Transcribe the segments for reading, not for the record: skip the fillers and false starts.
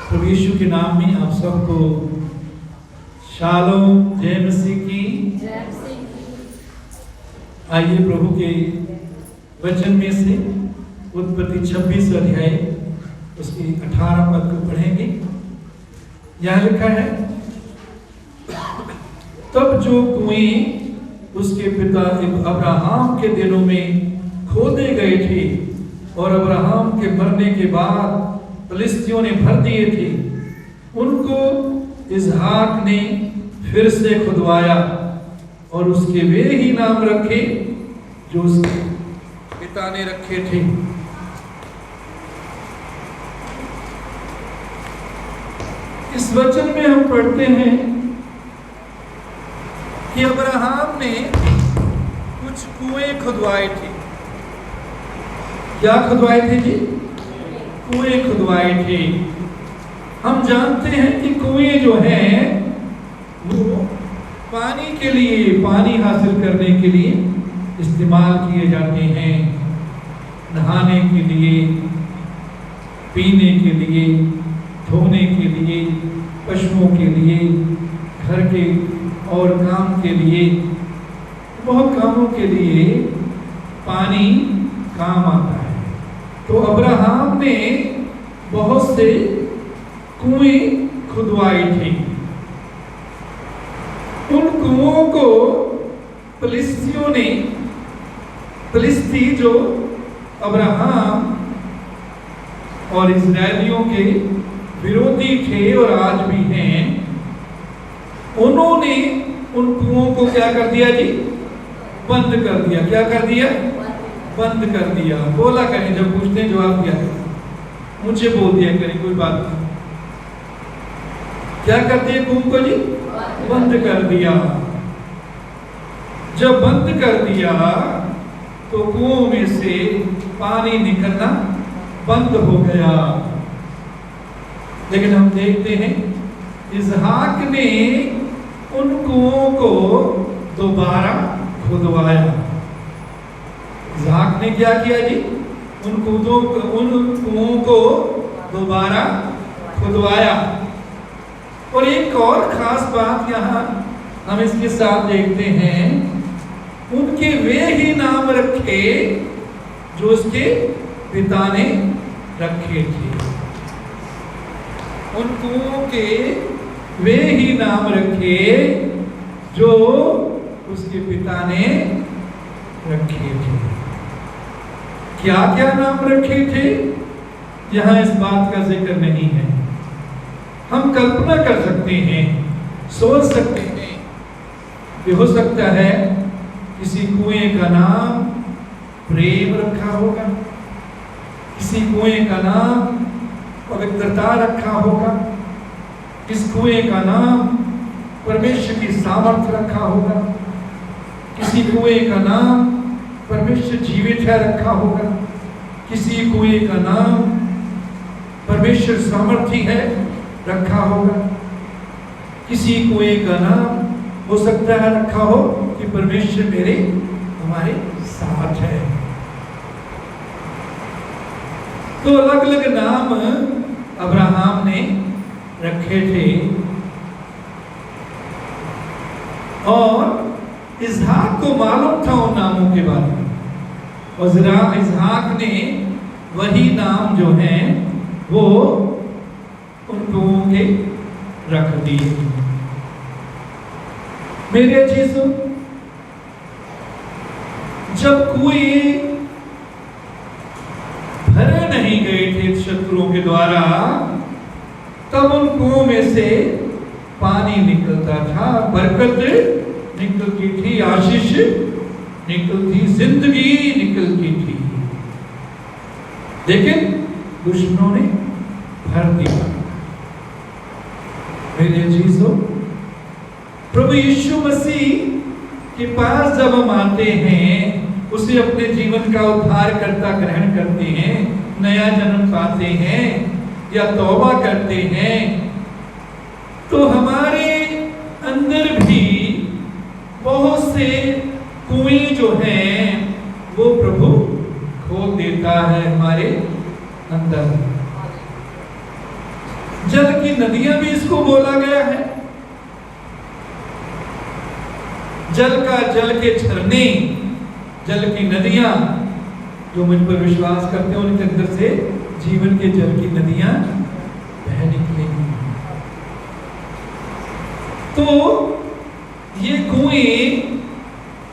प्रभु यीशु के नाम में आप सबको शालोम, जय मसीह की। आइए प्रभु के वचन में से उत्पत्ति 26 अध्याय उसकी 18 पद को पढ़ेंगे। यहाँ लिखा है, तब जो कुएं उसके पिता अब्राहम के दिनों में खोदे गए थे और अब्राहम के मरने के बाद फिलिस्तियों ने भर दिए थे, उनको इसहाक ने फिर से खुदवाया और उसके वे ही नाम रखे जो उसके पिता ने रखे थे। इस वचन में हम पढ़ते हैं कि अब्राहम ने कुछ कुएं खुदवाए थे। क्या खुदवाए थे जी? कुएं खुदवाए थे। हम जानते हैं कि कुएं जो हैं वो पानी के लिए, पानी हासिल करने के लिए इस्तेमाल किए जाते हैं। नहाने के लिए, पीने के लिए, धोने के लिए, पशुओं के लिए, घर के और काम के लिए, बहुत कामों के लिए पानी काम आता है। तो अब्राहम ने बहुत से कुएं खुदवाए थे। उन कुओं को फिलिस्ती जो अब्राहम और इस्राएलियों के विरोधी थे और आज भी हैं, उन्होंने उन कुओं को क्या कर दिया जी? बंद कर दिया। क्या कर दिया? बंद कर दिया। बोला करें, जब पूछते हैं जवाब दिया करें, मुझे बोल दिया करें, कोई बात नहीं। क्या कर दिया कुओं को जी? बंद कर दिया। जब बंद कर दिया तो कुओं में से पानी निकलना बंद हो गया। लेकिन हम देखते हैं इसहाक ने उन कुओं को दोबारा खुदवाया। इसहाक ने क्या किया जी? उन कुओं को दोबारा खुदवाया। और एक और खास बात यहाँ हम इसके साथ देखते हैं, उनके वे ही नाम रखे जो उसके पिता ने रखे थे। उन कुओं के वे ही नाम रखे जो उसके पिता ने रखे थे। क्या क्या नाम रखे थे यहां इस बात का जिक्र नहीं है। हम कल्पना कर सकते हैं, सोच सकते हैं कि हो सकता है किसी कुएं का नाम प्रेम रखा होगा, किसी कुएं का नाम पवित्रता रखा होगा, किस कुएं का नाम परमेश्वर की सामर्थ्य रखा होगा, किसी कुएं का नाम परमेश्वर जीवित है रखा होगा, किसी कुएं का नाम परमेश्वर सामर्थ्य है रखा होगा, किसी कुएं का नाम हो सकता है रखा हो कि परमेश्वर हमारे साथ है। तो अलग अलग नाम अब्राहम ने रखे थे। और इसहाक को मालूम था उन नामों के बारे में, और इसहाक ने वही नाम जो हैं वो उन कुओं के रख दिए। मेरे अजीजों, जब कुएं भरे नहीं गए थे शत्रुओं के द्वारा, तब उन कुओं में से पानी निकलता था, बरकत निकलती थी, आशीष निकलती, जिंदगी निकलती थी। लेकिन दुश्मनों ने भर दिया। मेरे अजीजों, प्रभु यीशु मसीह के पास जब हम आते हैं, उसे अपने जीवन का उद्धारकर्ता ग्रहण करते हैं, नया जन्म पाते हैं या तौबा करते हैं, तो हमारे अंदर भी बहुत से कुएं जो हैं वो प्रभु खोल देता है हमारे अंदर। जल की नदियां भी इसको बोला गया है। जल के झरने, जल की नदियां, जो मुझ पर विश्वास करते हैं उनके अंदर से जीवन के जल की नदियां बह निकलेंगी। तो ये कुएं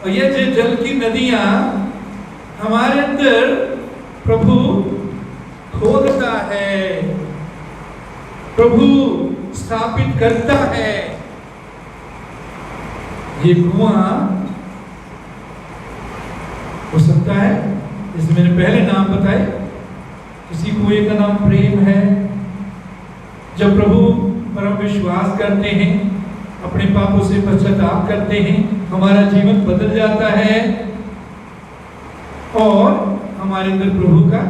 और ये जो जल की नदियां हमारे अंदर प्रभु खोदता है, प्रभु स्थापित करता है। ये कुआं हो सकता है, जैसे मैंने पहले नाम बताए, किसी कुएं का नाम प्रेम है। जब प्रभु पर हम विश्वास करते हैं, अपने पापों से पश्चाताप करते हैं, हमारा जीवन बदल जाता है और हमारे अंदर प्रभु का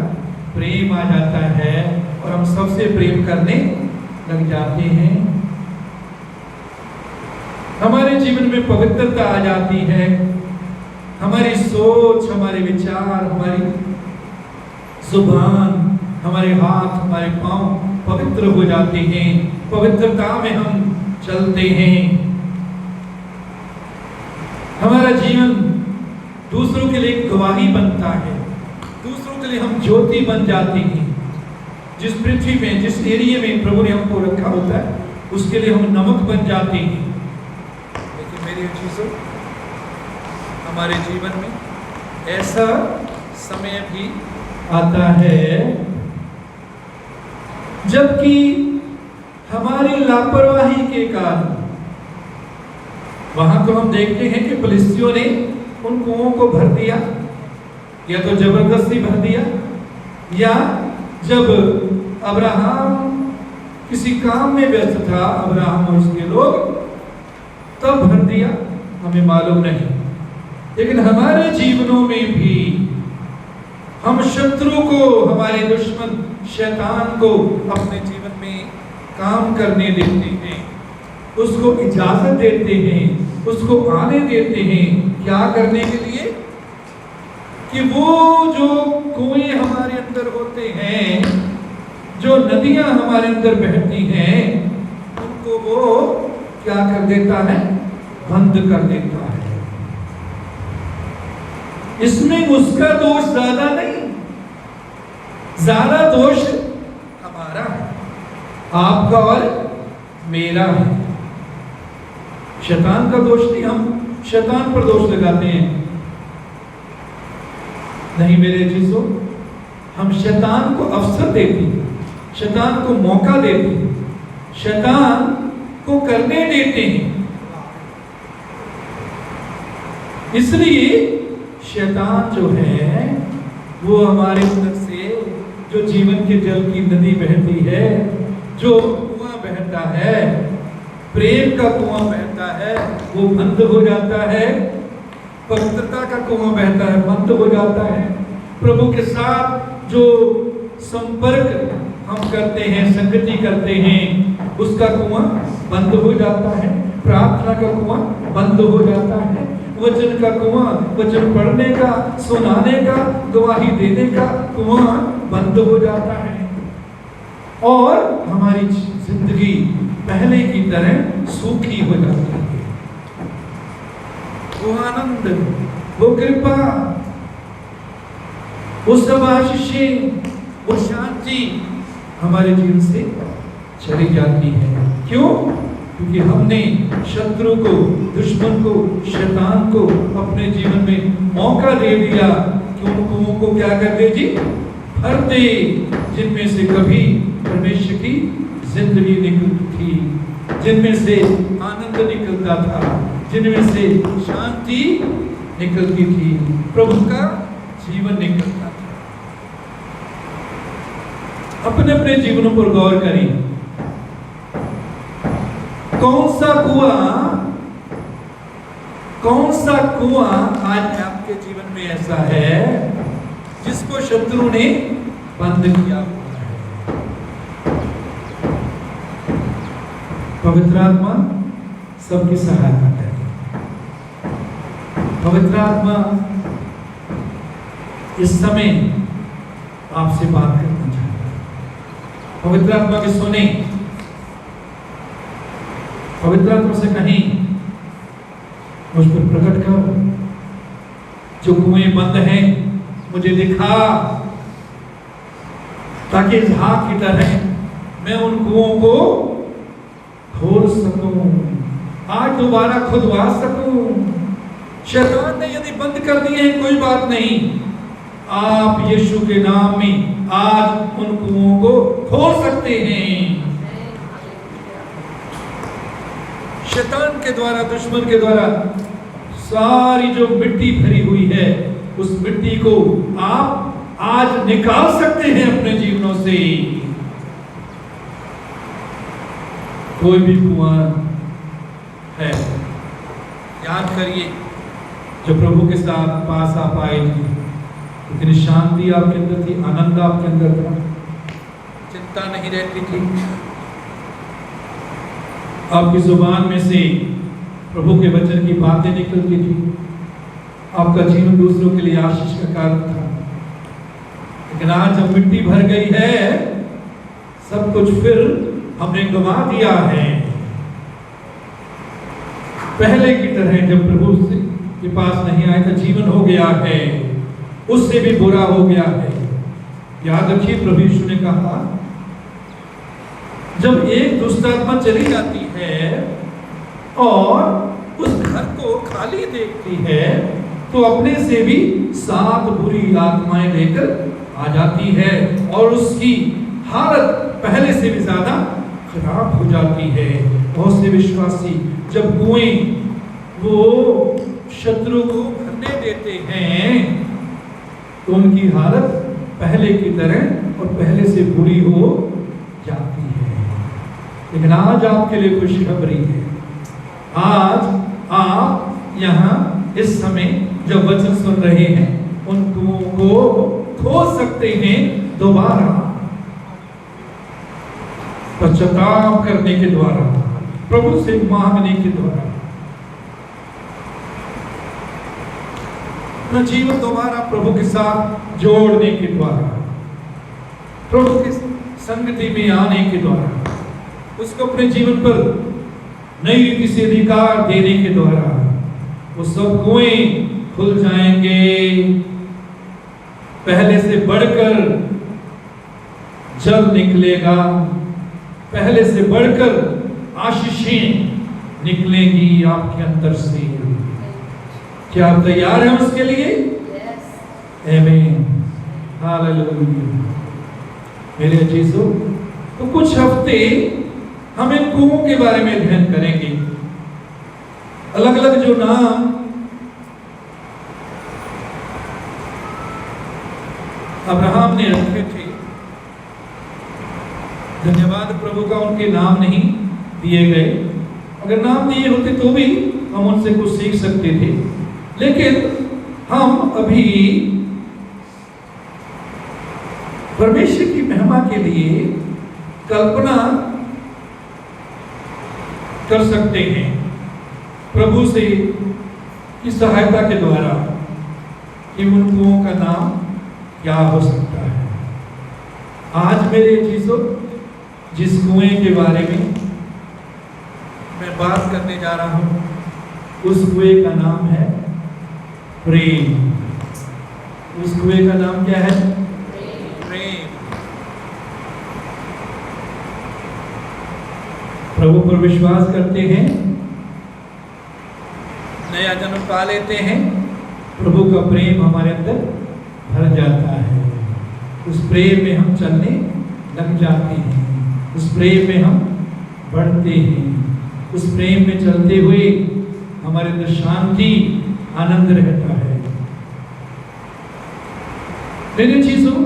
प्रेम आ जाता है और हम सबसे प्रेम करने लग जाते हैं। हमारे जीवन में पवित्रता आ जाती है, हमारी सोच, हमारे विचार, हमारी जुबान, हमारे हाथ, हमारे पांव पवित्र हो जाते हैं, पवित्रता में हम चलते हैं। हमारा जीवन दूसरों के लिए गवाही बनता है, दूसरों के लिए हम ज्योति बन जाते हैं। जिस पृथ्वी में, जिस एरिया में प्रभु ने हमको रखा होता है, उसके लिए हम नमक बन जाते हैं। लेकिन मेरी चीजों, हमारे जीवन में ऐसा समय भी आता है जबकि हमारी लापरवाही के कारण, वहां तो हम देखते हैं कि फिलिस्तियों ने उन कुओं को भर दिया, या तो जबरदस्ती भर दिया, या जब अब्राहम किसी काम में व्यस्त था, अब्राहम और उसके लोग, तब भर दिया, हमें मालूम नहीं। लेकिन हमारे जीवनों में भी हम शत्रु को, हमारे दुश्मन शैतान को अपने जीवन में काम करने देते हैं, उसको इजाजत देते हैं, उसको आने देते हैं। क्या करने के लिए? कि वो जो कुएं हमारे अंदर होते हैं, जो नदियां हमारे अंदर बहती हैं, उनको वो क्या कर देता है? बंद कर देता है। इसमें उसका दोष ज्यादा नहीं, ज्यादा दोष हमारा है, आपका और मेरा है। शैतान का दोष नहीं, हम शैतान पर दोष लगाते हैं। नहीं मेरे चीजों, हम शैतान को अवसर देते हैं, शैतान को मौका देते हैं, शैतान को करने देते हैं। इसलिए शैतान जो है वो हमारे अंदर से जो जीवन के जल की नदी बहती है, जो कुआं बहता है, प्रेम का कुआं बहता है, वो बंद हो जाता है। पवित्रता का कुआं बहता है, बंद हो जाता है। प्रभु के साथ जो संपर्क हम करते हैं, संगति करते हैं, उसका कुआं बंद हो जाता है। प्रार्थना का कुआं बंद हो जाता है। वचन का कुआं, वचन पढ़ने का, सुनाने का, गवाही देने का कुआं बंद हो जाता है और हमारी जिंदगी पहले की तरह सूखी हो जाती है। वो आनंद, वो कृपा, वो सब आशीषें, वो शांति हमारे जीवन से चली जाती है। क्यों? क्योंकि हमने शत्रु को, दुश्मन को, शैतान को अपने जीवन में मौका दे दिया कि उन कुओं को क्या कर दे जी? भर दे, जिनमें से कभी परमेश्वर की जिंदगी निकलती थी, जिनमें से आनंद निकलता था, जिनमें से शांति निकलती थी, प्रभु का जीवन निकलता था। अपने अपने जीवनों पर गौर करें। कौन सा कुआं आज आपके जीवन में ऐसा है जिसको शत्रु ने बंद किया हुआ है? पवित्र आत्मा सबकी सहायता करे। पवित्र आत्मा इस समय आपसे बात करना चाहता है। पवित्र आत्मा की सुने, पवित्र आत्मा से कहीं मुझ पर प्रकट कर, जो कुएं बंद हैं मुझे दिखा, ताकि झाग की तरह मैं उन कुओं को खोल सकूं, आज दोबारा खुदवा सकूं। शैतान ने यदि बंद कर दिए हैं कोई बात नहीं, आप यीशु के नाम में आज उन कुओं को खोल सकते हैं। शैतान के द्वारा, दुश्मन के द्वारा सारी जो मिट्टी भरी हुई है, उस मिट्टी को आप आज निकाल सकते हैं अपने जीवनों से। कोई भी कुआं है, याद करिए जो प्रभु के साथ पास आप आए थे, इतनी शांति आपके अंदर थी, आनंद आपके अंदर था, चिंता नहीं रहती थी, आपकी जुबान में से प्रभु के वचन की बातें निकलती थी, आपका जीवन दूसरों के लिए आशीष का कारण था। लेकिन आज जब मिट्टी भर गई है, सब कुछ फिर हमने गंवा दिया है। पहले की तरह जब प्रभु के पास नहीं आए तो जीवन हो गया है, उससे भी बुरा हो गया है। याद रखिए, प्रभु यीशु ने कहा, जब एक दुष्ट आत्मा चली जाती है और उस घर को खाली देखती है, तो अपने से भी 7 बुरी आत्माएं लेकर आ जाती है और उसकी हालत पहले से भी ज्यादा खराब हो जाती है। बहुत से विश्वासी जब कुएं वो शत्रु को भरने देते हैं, तो उनकी हालत पहले की तरह और पहले से बुरी हो जाती है। लेकिन आज आपके लिए खुशखबरी है, आज आप यहाँ इस समय जब वचन सुन रहे हैं, उन कुओं को खोल सकते हैं दोबारा, पश्चाताप करने के द्वारा, प्रभु से मांगने के द्वारा, अपना जीवन दोबारा प्रभु के साथ जोड़ने के द्वारा, प्रभु की संगति में आने के द्वारा, उसको अपने जीवन पर नई रीति से अधिकार देने के द्वारा वो सब कुएं खुल जाएंगे। पहले से बढ़कर जल निकलेगा, पहले से बढ़कर आशीषें निकलेंगी आपके अंदर से। क्या आप तैयार हैं उसके लिए? आमीन, हालेलुया। मेरे अजीजों, तो कुछ हफ्ते हम इन कुओं के बारे में अध्ययन करेंगे। अलग अलग जो नाम अब्राहम ने रखे थे, धन्यवाद प्रभु का, उनके नाम नहीं दिए गए। अगर नाम दिए होते तो भी हम उनसे कुछ सीख सकते थे, लेकिन हम अभी परमेश्वर की महिमा के लिए कल्पना कर सकते हैं प्रभु से की सहायता के द्वारा कि उन कुओं का नाम क्या हो सकता है। आज मेरे चीजों, जिस कुएं के बारे में मैं बात करने जा रहा हूं, उस कुएं का नाम है प्रेम। उस कुएं का नाम क्या है? प्रेम। प्रभु पर विश्वास करते हैं, नया जन्म पा लेते हैं, प्रभु का प्रेम हमारे अंदर भर जाता है। उस प्रेम में हम चलने लग जाते हैं, उस प्रेम में हम बढ़ते हैं, उस प्रेम में चलते हुए हमारे अंदर शांति, आनंद रहता है। मेरे चीजों,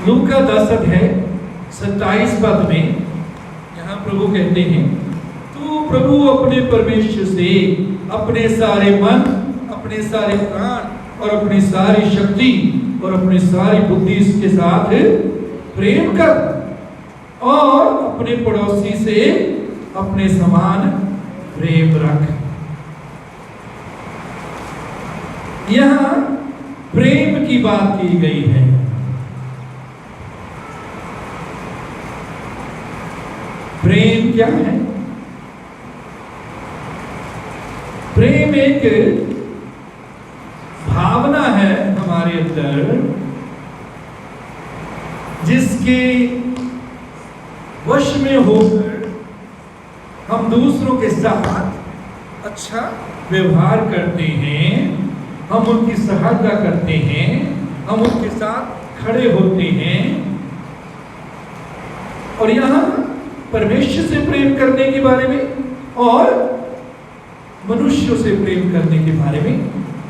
लूका 10 अध्याय 27 पद में यहाँ प्रभु कहते हैं, तू प्रभु अपने परमेश्वर से अपने सारे मन, अपने सारे प्राण और अपनी सारी शक्ति और अपनी सारी बुद्धि के साथ प्रेम कर, और अपने पड़ोसी से अपने समान प्रेम रख। यहां प्रेम की बात की गई है। प्रेम क्या है? प्रेम एक भावना है हमारे अंदर जिसके वश में होकर हम दूसरों के साथ अच्छा व्यवहार करते हैं, हम उनकी सहायता करते हैं, हम उनके साथ खड़े होते हैं। और यहां परमेश्वर से प्रेम करने के बारे में और मनुष्यों से प्रेम करने के बारे में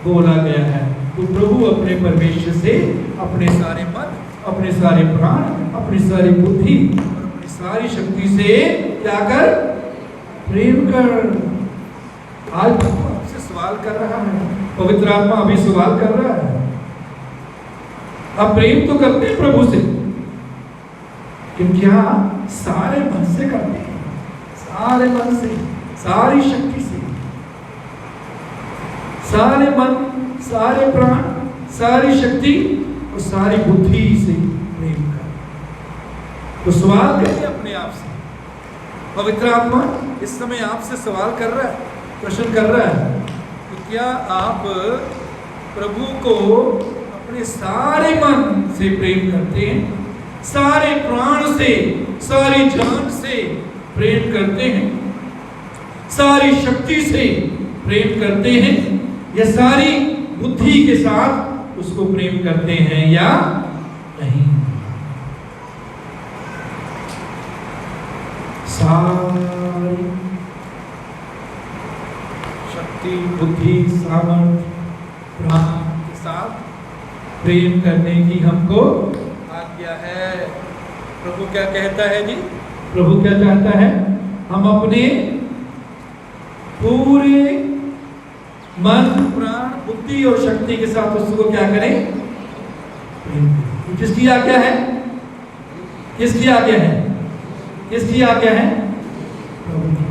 बोला गया है। तो प्रभु अपने परमेश्वर से अपने सारे मन, अपने सारे प्राण, अपनी सारी बुद्धि और अपनी सारी शक्ति से क्या कर? प्रेम कर। आज प्रभु आपसे सवाल कर रहा है, पवित्र आत्मा अभी सवाल कर रहा है। आप प्रेम तो करते हैं प्रभु से, कि क्या सारे मन से करते हैं? सारे मन से, सारी शक्ति से, सारे मन, सारे प्राण, सारी शक्ति और सारी बुद्धि से प्रेम कर। तो सवाल करिए अपने आप से। पवित्र आत्मा इस समय आपसे सवाल कर रहा है, प्रश्न कर रहा है कि क्या आप प्रभु को अपने सारे मन से प्रेम करते हैं, सारे प्राण से, सारी जान से प्रेम करते हैं, सारी शक्ति से प्रेम करते हैं, या सारी बुद्धि के साथ उसको प्रेम करते हैं या नहीं? सारी शक्ति, बुद्धि, सामर्थ्य, प्राण के साथ प्रेम करने की हमको आज्ञा है। प्रभु क्या कहता है जी? प्रभु क्या चाहता है? हम अपने पूरे मन, प्राण, बुद्धि और शक्ति के साथ उसको क्या करें? प्रेम करें। किसकी आज्ञा है? किसकी आज्ञा है? किसकी आज्ञा है? प्रभु की।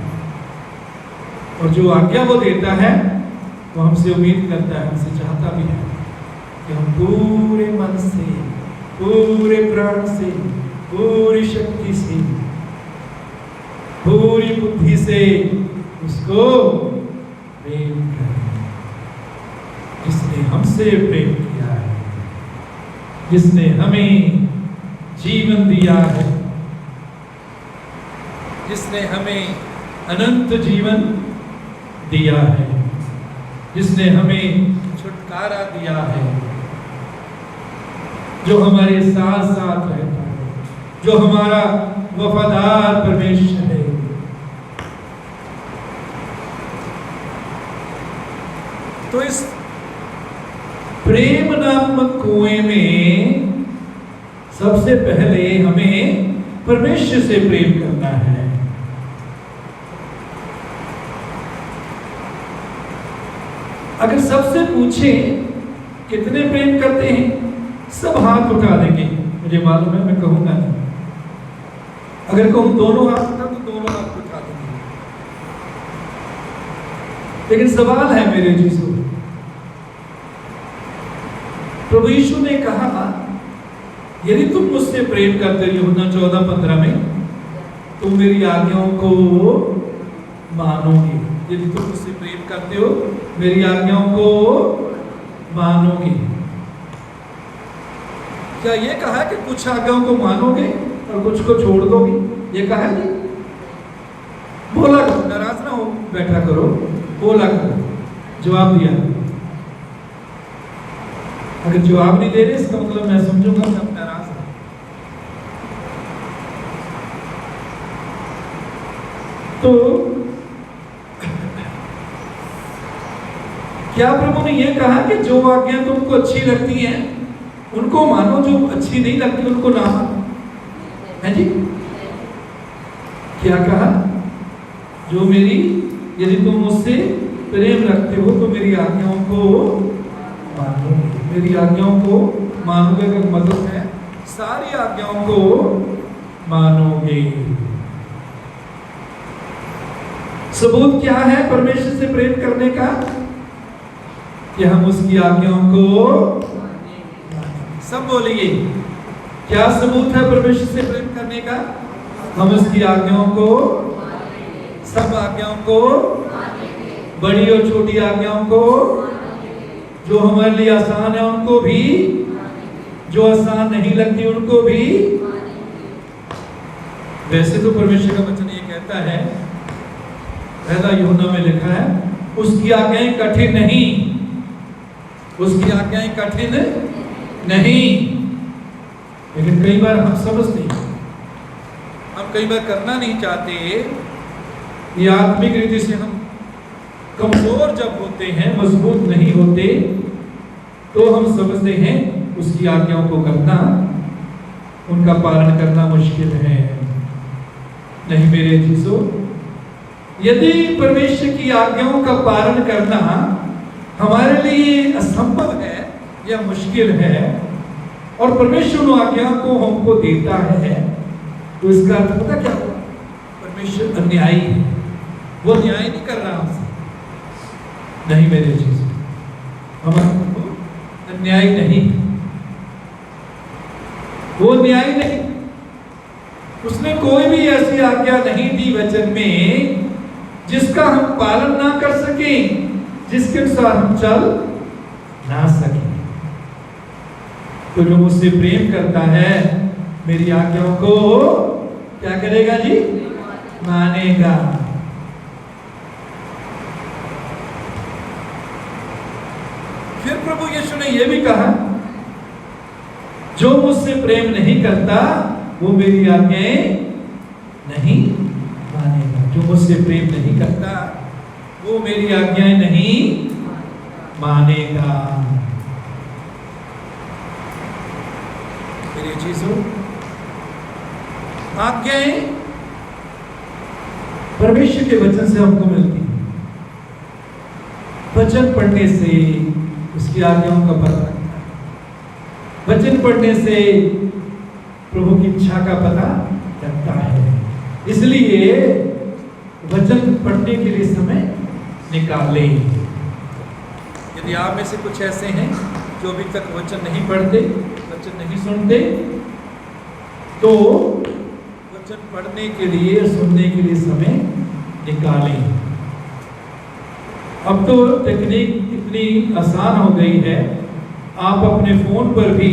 और जो आज्ञा वो देता है वो हमसे उम्मीद करता है, हमसे चाहता भी है कि हम पूरे मन से, पूरे प्राण से, पूरी शक्ति से, पूरी बुद्धि से उसको प्रेम करें। जिसने हमसे प्रेम किया है, जिसने हमें जीवन दिया है, जिसने हमें अनंत जीवन दिया है, जिसने हमें छुटकारा दिया है, जो हमारे साथ साथ रहता है, जो हमारा वफादार परमेश्वर है। तो इस प्रेम नामक कुएं में सबसे पहले हमें परमेश्वर से प्रेम करना है। अगर सबसे पूछे कितने प्रेम करते हैं, सब हाथ उठा देंगे, मुझे मालूम है, मैं कहूंगा नहीं। अगर कहूं दोनों हाथ उठा तो दोनों हाथ उठा देंगे। लेकिन सवाल है मेरे जीसू, प्रभु यीशु ने कहा यदि तुम मुझसे प्रेम करते, यूहन्ना 14:15 में, तुम मेरी आज्ञाओं को मानोगे। यदि तुम मुझसे प्रेम करते हो, मेरी आज्ञाओं को मानोगे। क्या ये कहा कि कुछ आज्ञाओं को मानोगे और कुछ को छोड़ दोगे? ये कहा नहीं। बोला करो, नाराज ना हो, बैठा करो, बोला करो, जवाब दिया। अगर जवाब नहीं दे रहे इसका मतलब मैं समझूंगा कि आप नाराज हैं। तो क्या प्रभु ने यह कहा कि जो आज्ञा तुमको अच्छी लगती हैं उनको मानो, जो अच्छी नहीं लगती उनको ना मानो? है जी? क्या कहा? जो मेरी, यदि तुम मुझसे प्रेम रखते हो तो मेरी आज्ञाओं को मानो। मेरी आज्ञाओं को मानोगे का मतलब है सारी आज्ञाओं को मानोगे। सबूत क्या है परमेश्वर से प्रेम करने का? कि हम उसकी आज्ञाओं को, सब बोलिए, क्या सबूत है परमेश्वर से प्रेम करने का? हम उसकी आज्ञाओं को, सब आज्ञाओं को, बड़ी और छोटी आज्ञाओं को, जो हमारे लिए आसान है उनको भी, जो आसान नहीं लगती उनको भी। वैसे तो परमेश्वर का वचन ये कहता है, पहला यूहन्ना में लिखा है, उसकी आज्ञाएं कठिन नहीं, उसकी आज्ञाएं कठिन नहीं। लेकिन कई बार हम समझते हैं, हम कई बार करना नहीं चाहते। ये आत्मिक रीति से हम कमजोर जब होते हैं, मजबूत नहीं होते, तो हम समझते हैं उसकी आज्ञाओं को करना, उनका पालन करना मुश्किल है। नहीं मेरे चीजों, यदि परमेश्वर की आज्ञाओं का पालन करना हमारे लिए असंभव है या मुश्किल है, और परमेश्वर उन आज्ञाओं को हमको देता है, तो इसका अर्थ पता क्या हुआ? परमेश्वर अन्यायी है, वो न्याय नहीं कर रहा हमसे। नहीं मेरे चीज, हमारा अन्याय नहीं, वो न्याय नहीं। उसने कोई भी ऐसी आज्ञा नहीं दी वचन में जिसका हम पालन ना कर सकें, जिसके अनुसार हम चल ना सकें। तो जो मुझसे प्रेम करता है मेरी आज्ञाओं को क्या करेगा जी? मानेगा। फिर प्रभु यीशु ने यह भी कहा, जो मुझसे प्रेम नहीं करता वो मेरी आज्ञाएं नहीं मानेगा। जो मुझसे प्रेम नहीं करता वो मेरी आज्ञाएं नहीं मानेगा। मेरी चीजों, आज्ञाएं परमेश्वर के वचन से हमको मिलती है। वचन पढ़ने से उसकी आज्ञाओं का पता लगता है। वचन पढ़ने से प्रभु की इच्छा का पता लगता है। इसलिए वचन पढ़ने के लिए समय निकाले। यदि आप में से कुछ ऐसे हैं जो अभी तक वचन नहीं पढ़ते, वचन नहीं सुनते, तो वचन पढ़ने के लिए, सुनने के लिए समय निकालें। अब तो तकनीक इतनी आसान हो गई है, आप अपने फोन पर भी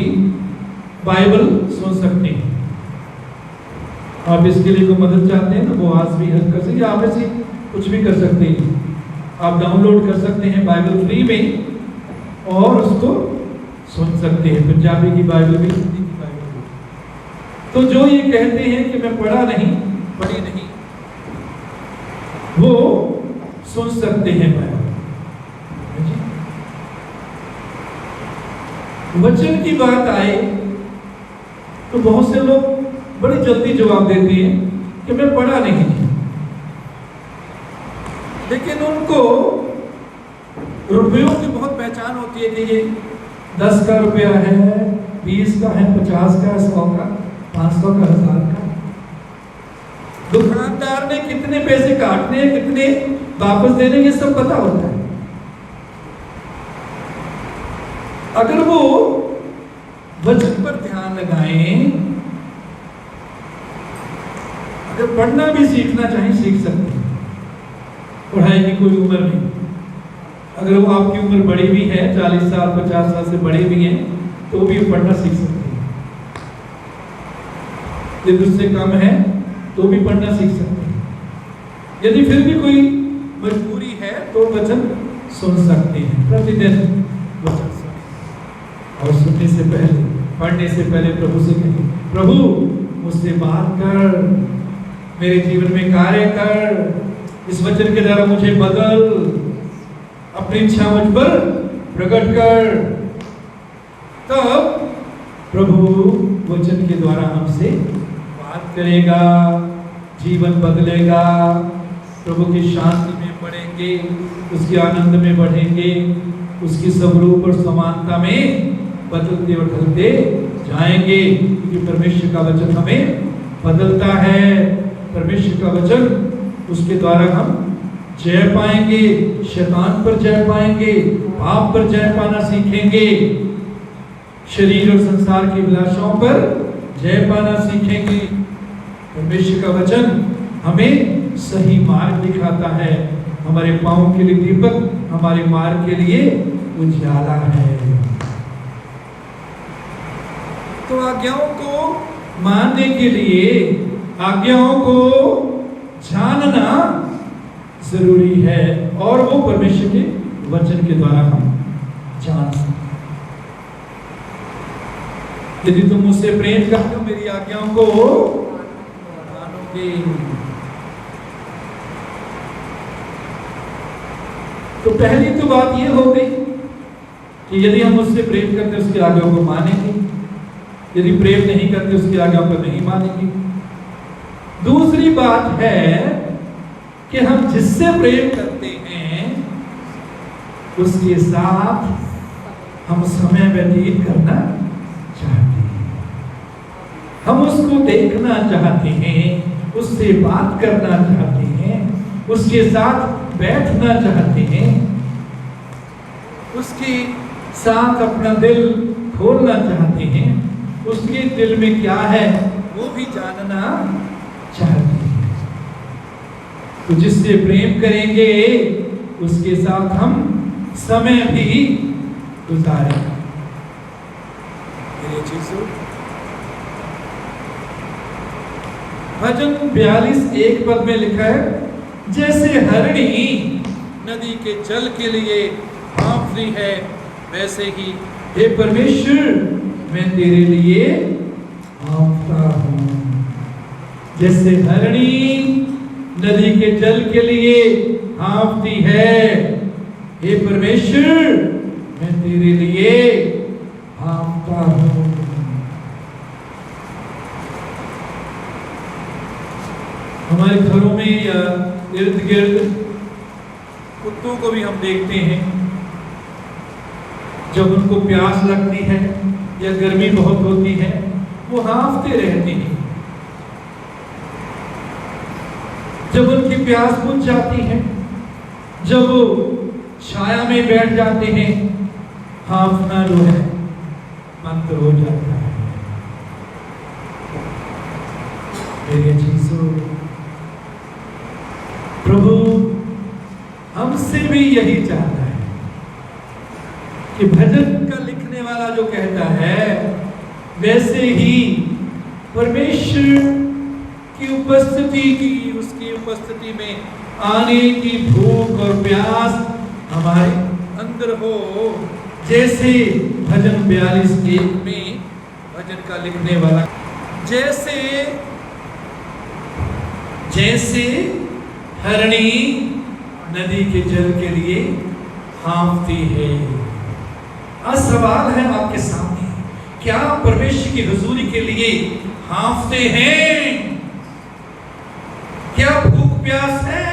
बाइबल सुन सकते हैं। आप इसके लिए कोई मदद चाहते हैं तो वो आज भी हेल्प कर सकते हैं, आप ऐसे कुछ भी कर सकते हैं। आप डाउनलोड कर सकते हैं बाइबल फ्री में और उसको सुन सकते हैं। पंजाबी की बाइबल भी, हिंदी की बाइबल भी। तो जो ये कहते हैं कि मैं पढ़ी नहीं, वो सुन सकते हैं बाइबल। वचन की बात आए तो बहुत से लोग बड़ी जल्दी जवाब देते हैं कि मैं पढ़ा नहीं, लेकिन उनको रुपयों की बहुत पहचान होती है कि ये 10 का रुपया है, 20 का है, 50 का, 100 का, 500 का, 1000 का। दुकानदार ने कितने पैसे काटने, कितने वापस देने, ये सब पता होता है। अगर वो वचन पर ध्यान लगाएं, अगर पढ़ना भी सीखना चाहें सीख सकते हैं। पढ़ाई की कोई उम्र नहीं। अगर वो आपकी उम्र बड़ी भी है, 40 साल 50 साल से बड़े भी हैं, तो भी पढ़ना सीख सकते हैं। यदि उससे कम है तो भी पढ़ना सीख सकते हैं। यदि फिर भी कोई मजबूरी है तो वचन सुन सकते हैं। प्रतिदिन वचन सुने और सुनने से पहले, पढ़ने से पहले प्रभु से कहें, प्रभु मुझसे बात कर, मेरे जीवन में कार्य कर, इस वचन के द्वारा मुझे बदल, अपनी इच्छा मुझ पर प्रकट कर। तब प्रभु वचन के द्वारा हमसे बात करेगा, जीवन बदलेगा, प्रभु की शांति में बढ़ेंगे, उसके आनंद में बढ़ेंगे, उसकी स्वरूप और समानता में बदलते और ढलते जाएंगे। क्योंकि परमेश्वर का वचन हमें बदलता है। परमेश्वर का वचन, उसके द्वारा हम जय पाएंगे, शैतान पर जय पाएंगे, पाप पर जय पाना सीखेंगे, शरीर और संसार की अभिलाषाओं पर जय पाना सीखेंगे। परमेश्वर का वचन हमें सही मार्ग दिखाता है, हमारे पांव के लिए दीपक, हमारे मार्ग के लिए उजाला है। तो आज्ञाओं को मानने के लिए आज्ञाओं को जानना जरूरी है, और वो परमेश्वर के वचन के द्वारा हम जान सकते। यदि तुम मुझसे प्रेम करते हो मेरी आज्ञाओं को मानोगे। तो पहली तो बात यह हो गई कि यदि हम उससे प्रेम करते उसकी आज्ञाओं को मानेंगे, यदि प्रेम नहीं करते उसकी आज्ञाओं को नहीं मानेंगे। दूसरी बात है कि हम जिससे प्रेम करते हैं उसके साथ हम समय व्यतीत करना चाहते हैं, हम उसको देखना चाहते हैं, उससे बात करना चाहते हैं, उसके साथ बैठना चाहते हैं, उसके साथ अपना दिल खोलना चाहते हैं, उसके दिल में क्या है वो भी जानना चाहते हैं। तो जिससे प्रेम करेंगे उसके साथ हम समय भी गुजारेंगे। भजन 42:1 में लिखा है, जैसे हरणी नदी के जल के लिए हाँफती है वैसे ही हे परमेश्वर मैं तेरे लिए हाँफता हूँ। जैसे हरणी नदी के जल के लिए हाँफती है, हे परमेश्वर मैं तेरे लिए हाँफता हूँ। हमारे घरों में या इर्द गिर्द कुत्तों को भी हम देखते हैं, जब उनको प्यास लगती है या गर्मी बहुत होती है वो हाँफते रहते हैं। जब उनकी प्यास बुझ जाती है, जब वो छाया में बैठ जाते हैं, हाँफना जो है बंद हो जाता है। मेरे चीजों, प्रभु हमसे भी यही चाहता है कि भजन का लिखने वाला जो कहता है वैसे ही परमेश्वर की उपस्थिति की, उसकी उपस्थिति में आने की भूख और प्यास हमारे अंदर हो। जैसे भजन 42:1 में भजन का लिखने वाला, जैसे जैसे हरणी नदी के जल के लिए हाँफती है। आज सवाल है आपके सामने, क्या आप परमेश्वर की हुजूरी के लिए हाँफते हैं? क्या भूख प्यास है?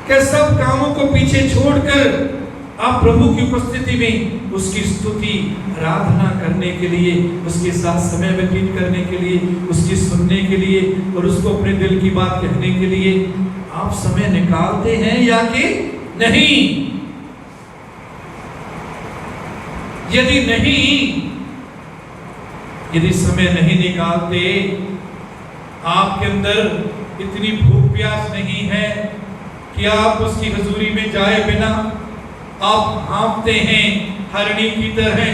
क्या सब कामों को पीछे छोड़कर आप प्रभु की उपस्थिति में उसकी स्तुति आराधना करने के लिए, उसके साथ समय व्यतीत करने के लिए, उसकी सुनने के लिए और उसको अपने दिल की बात कहने के लिए आप समय निकालते हैं या कि नहीं? यदि नहीं, यदि समय नहीं निकालते, आपके अंदर इतनी भूख प्यास नहीं है कि आप उसकी हुजूरी में जाए बिना आप हाँफते हैं हरणी की तरह,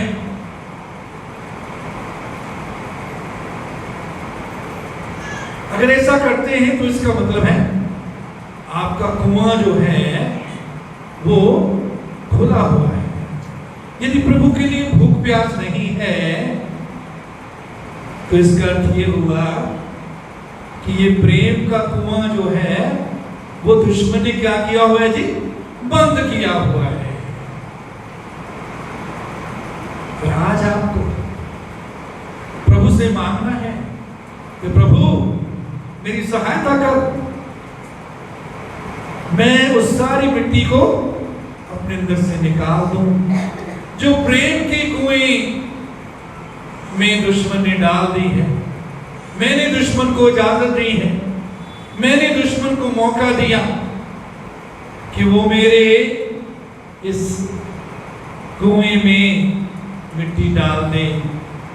अगर ऐसा करते हैं तो इसका मतलब है आपका कुआं जो है वो खुला हुआ है। यदि प्रभु के लिए भूख प्यास नहीं है तो इसका अर्थ ये हुआ कि ये प्रेम का कुआं जो है वो दुश्मन ने क्या किया हुआ है जी? बंद किया हुआ है। और आज आपको प्रभु से मांगना है कि प्रभु मेरी सहायता कर, मैं उस सारी मिट्टी को अपने अंदर से निकाल दूं जो प्रेम के कुएं में दुश्मन ने डाल दी है। मैंने दुश्मन को इजाजत दी है, मैंने दुश्मन को मौका दिया कि वो मेरे इस कुएं में मिट्टी डाल दे।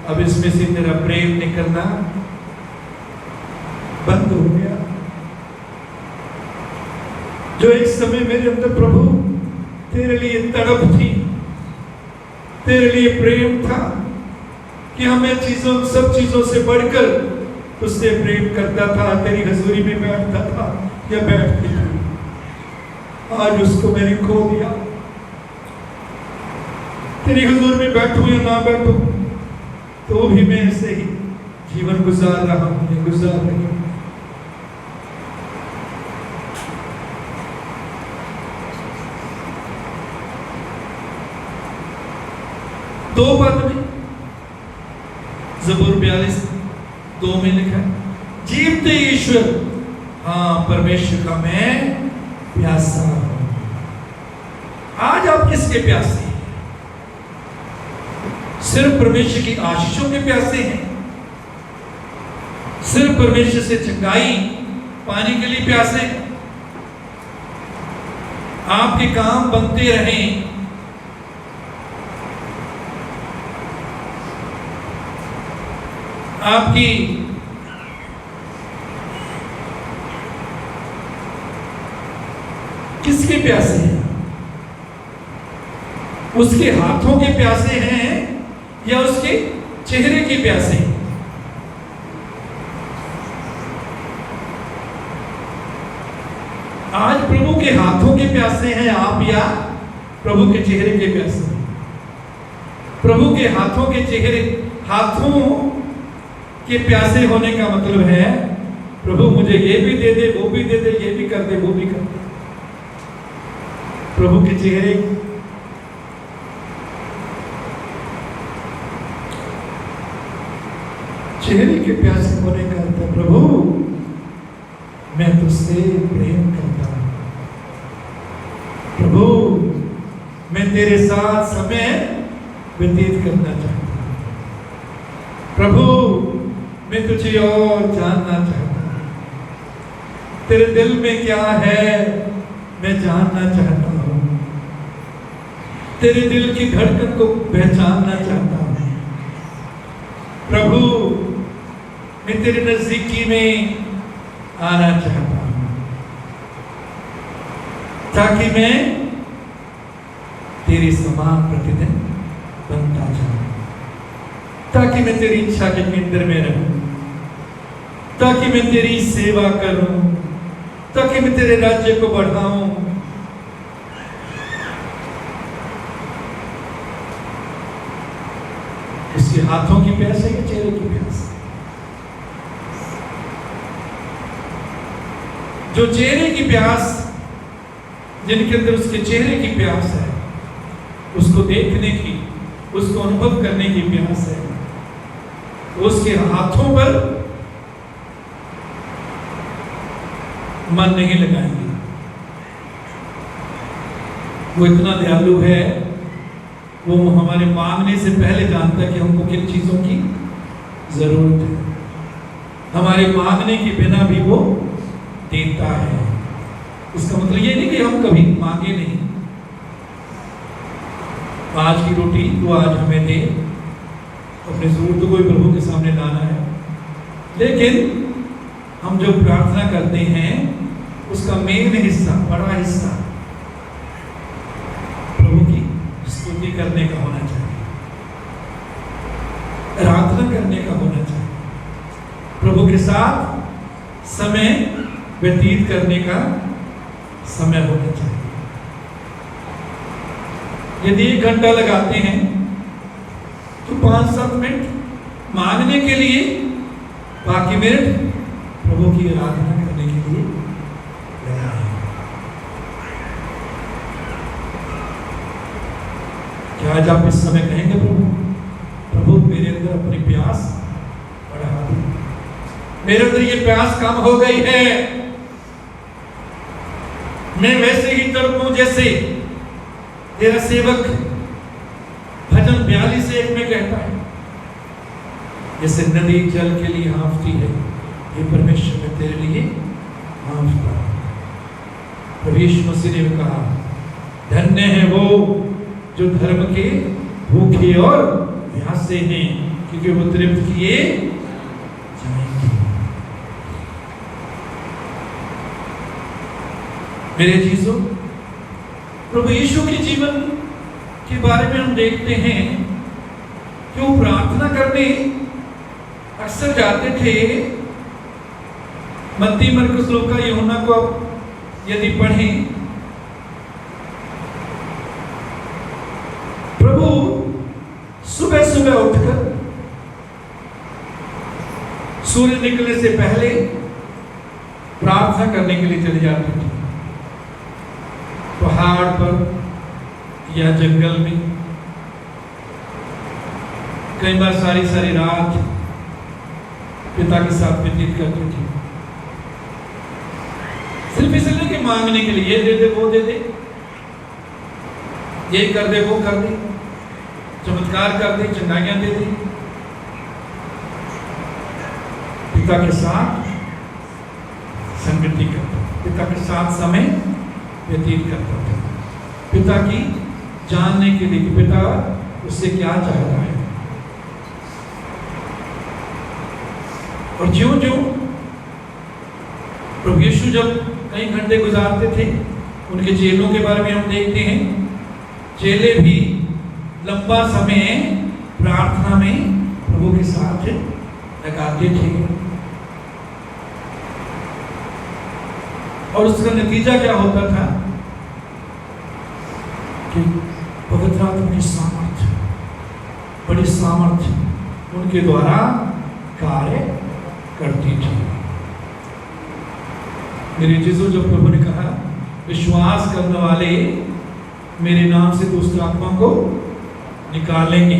अब इसमें से तेरा प्रेम निकलना जो एक समय मेरे अंदर प्रभु तेरे लिए तड़प थी, तेरे लिए प्रेम था कि हमें सब चीजों से बढ़कर तुझसे प्रेम करता था, तेरी हजूरी में बैठता था या बैठती थी। आज उसको मैंने खो दिया। तेरी हुजूर में बैठूं या ना बैठूं, तो भी मैं ऐसे ही जीवन गुजार रहा हूं, गुजार रही हूं। दो पद में ज़बूर 42:2 में लिखा है, जीवते ईश्वर, हाँ परमेश्वर का मैं प्यासा हूं। आज आप किसके प्यासे हैं? सिर्फ परमेश्वर की आशीषों के प्यासे हैं? सिर्फ परमेश्वर से चंगाई पाने के लिए प्यासे हैं? आपके काम बनते रहें, आपकी किसके प्यासे हैं? उसके हाथों के प्यासे हैं या उसके चेहरे के प्यासे हैं? आज प्रभु के हाथों के प्यासे हैं आप, या प्रभु के चेहरे के प्यासे हैं? प्रभु के हाथों के चेहरे, हाथों के प्यासे होने का मतलब है प्रभु मुझे ये भी दे दे, वो भी दे दे, ये भी कर दे, वो भी कर दे। प्रभु के चेहरे के प्यासे होने का अर्थ है प्रभु मैं तुझसे प्रेम करता हूं, प्रभु मैं तेरे साथ समय व्यतीत करना चाहता हूं, प्रभु मैं तुझे और जानना चाहता हूं, तेरे दिल में क्या है मैं जानना चाहता हूं, तेरे दिल की धड़कन को पहचानना चाहता हूं। प्रभु मैं तेरे नजदीकी में आना चाहता हूं ताकि मैं तेरी समान प्रतिदिन बनता जाऊं, ताकि मैं तेरी इच्छा के केंद्र में रहूं, ताकि मैं तेरी सेवा करूं, ताकि मैं तेरे राज्य को बढ़ाऊं। उसके हाथों की प्यास है कि चेहरे की प्यास? जो चेहरे की प्यास, जिनके अंदर उसके चेहरे की प्यास है, उसको देखने की, उसको अनुभव करने की प्यास है, तो उसके हाथों पर मन नहीं लगाएंगे। वो इतना दयालु है, वो हमारे मांगने से पहले जानता है कि हमको किन चीजों की जरूरत है। हमारे मांगने के बिना भी वो देता है। इसका मतलब ये नहीं कि हम कभी मांगे नहीं, आज की रोटी तो आज हमें दे, अपनी जरूरतों को भी प्रभु के सामने लाना है, लेकिन हम जो प्रार्थना करते हैं उसका मेन हिस्सा, बड़ा हिस्सा प्रभु की स्तुति करने का होना चाहिए, प्रार्थना करने का होना चाहिए, प्रभु के साथ समय व्यतीत करने का समय होना चाहिए। यदि 1 घंटा लगाते हैं तो 5-7 मिनट मांगने के लिए, बाकी मिनट प्रभु की आराधना करने के लिए लगाएं। क्या आज आप इस समय कहेंगे प्रभु मेरे अंदर अपनी प्यास बढ़ा दो, मेरे अंदर ये प्यास कम हो गई है, मैं वैसे ही तड़पूं जैसे तेरा सेवक भजन 42:1 में कहता है, जैसे नदी जल के लिए हाँफती है, ये परमेश्वर मैं तेरे लिए हाँफता हूं। प्रभु यीशु मसीह ने कहा, धन्य है वो जो धर्म के भूखे और प्यासे हैं, क्योंकि वो तृप्त किए जाएंगे। मेरे चीजों, प्रभु यीशु के जीवन के बारे में हम देखते हैं कि वो प्रार्थना करने अक्सर जाते थे। मत्ती, मरकुस, लूका, यूहन्ना को आप यदि पढ़ें, प्रभु सुबह सुबह उठकर सूर्य निकलने से पहले प्रार्थना करने के लिए चले जाते थे, पहाड़ पर या जंगल में। कई बार सारी सारी रात पिता के साथ व्यतीत करते थे, सिर्फ इसलिए कि मांगने के लिए, ये दे दे, वो दे दे, ये कर दे, वो कर दे, चमत्कार कर दे, चंगाइयां दे दे। पिता के साथ संगति करता, पिता के साथ समय व्यतीत करता था, पिता की जानने के लिए कि पिता उससे क्या चाहता है। और ज्यों ज्यों प्रभु यीशु जब कई घंटे गुजारते थे, उनके चेलों के बारे में हम देखते हैं, चेले भी लंबा समय प्रार्थना में प्रभु के साथ लगाते थे। और उसका नतीजा क्या होता था कि पवित्र आत्मा की सामर्थ्य, बड़ी सामर्थ्य उनके द्वारा कार्य करती थी। मेरे चीजों, जब प्रभु ने कहा विश्वास करने वाले मेरे नाम से दुष्ट आत्मा को निकालेंगे,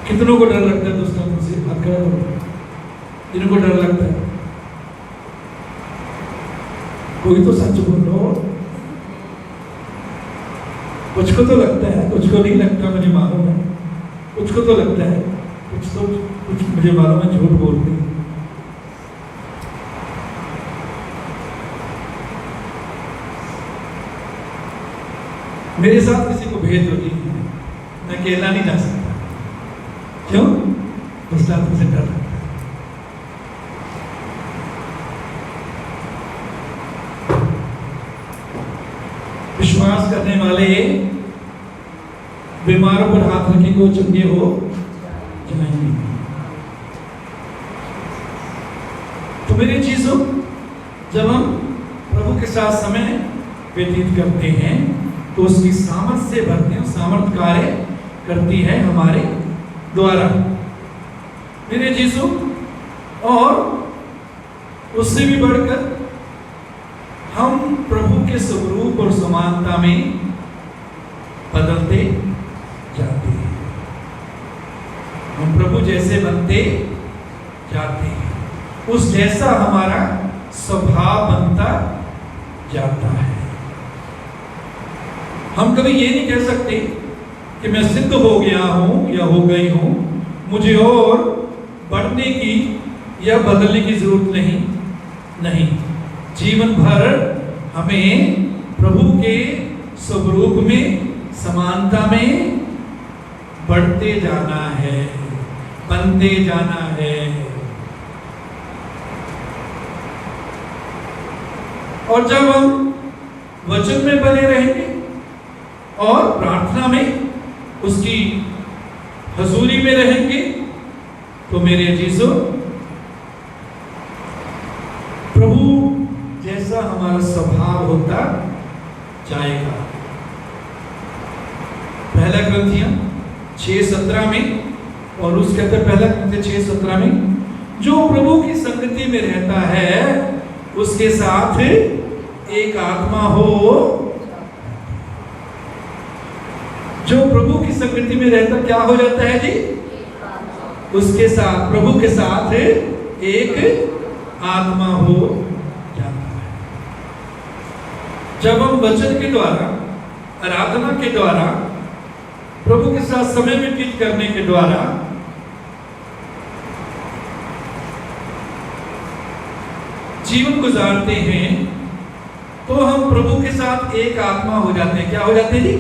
कितनों को डर लगता है दुष्ट आत्मा से? हाथ खड़ा करो, जिनको डर लगता है। कोई तो सच बोलो। कुछ को तो लगता है, कुछ को नहीं लगता, मुझे मालूम है। कुछ को तो लगता है, कुछ मुझे मालूम है झूठ बोलते हैं। मेरे साथ किसी को भेद होती है, मैं अकेला नहीं जा सकता। क्यों? दुष्ट आत्मा से डर लगता है। विश्वास करने वाले बीमारों पर हाथ रखेंगे, वो चंगे हो जाएंगे। तो मेरे चीजों, जब हम प्रभु के साथ समय व्यतीत करते हैं तो उसकी सामर्थ से भरते हैं, सामर्थ कार्य करती है हमारे द्वारा, मेरे चीजों। और उससे भी बढ़कर हम प्रभु के स्वरूप और समानता में बदलते जाते हैं, हम प्रभु जैसे बनते जाते हैं, उस जैसा हमारा स्वभाव बनता जाता है। हम कभी ये नहीं कह सकते कि मैं सिद्ध हो गया हूं या हो गई हूं, मुझे और बढ़ने की या बदलने की जरूरत नहीं। जीवन भर हमें प्रभु के स्वरूप में, समानता में बढ़ते जाना है, बनते जाना है। और जब हम वचन में बने रहेंगे और प्रार्थना में उसकी हजूरी में रहेंगे, तो मेरे अजीजों, प्रभु जैसा हमारा स्वभाव होता जाएगा। पहला ग्रंथियां 6:17 में, और उस कहते पहला ग्रंथियां 6:17 में, जो प्रभु की संगति में रहता है उसके साथ एक आत्मा हो। जो प्रभु की संगति में रहता क्या हो जाता है जी? उसके साथ, प्रभु के साथ एक आत्मा हो जाता है। जब हम वचन के द्वारा, आराधना के द्वारा, प्रभु के साथ समय व्यतीत करने के द्वारा जीवन गुजारते हैं, तो हम प्रभु के साथ एक आत्मा हो जाते हैं। क्या हो जाते हैं जी?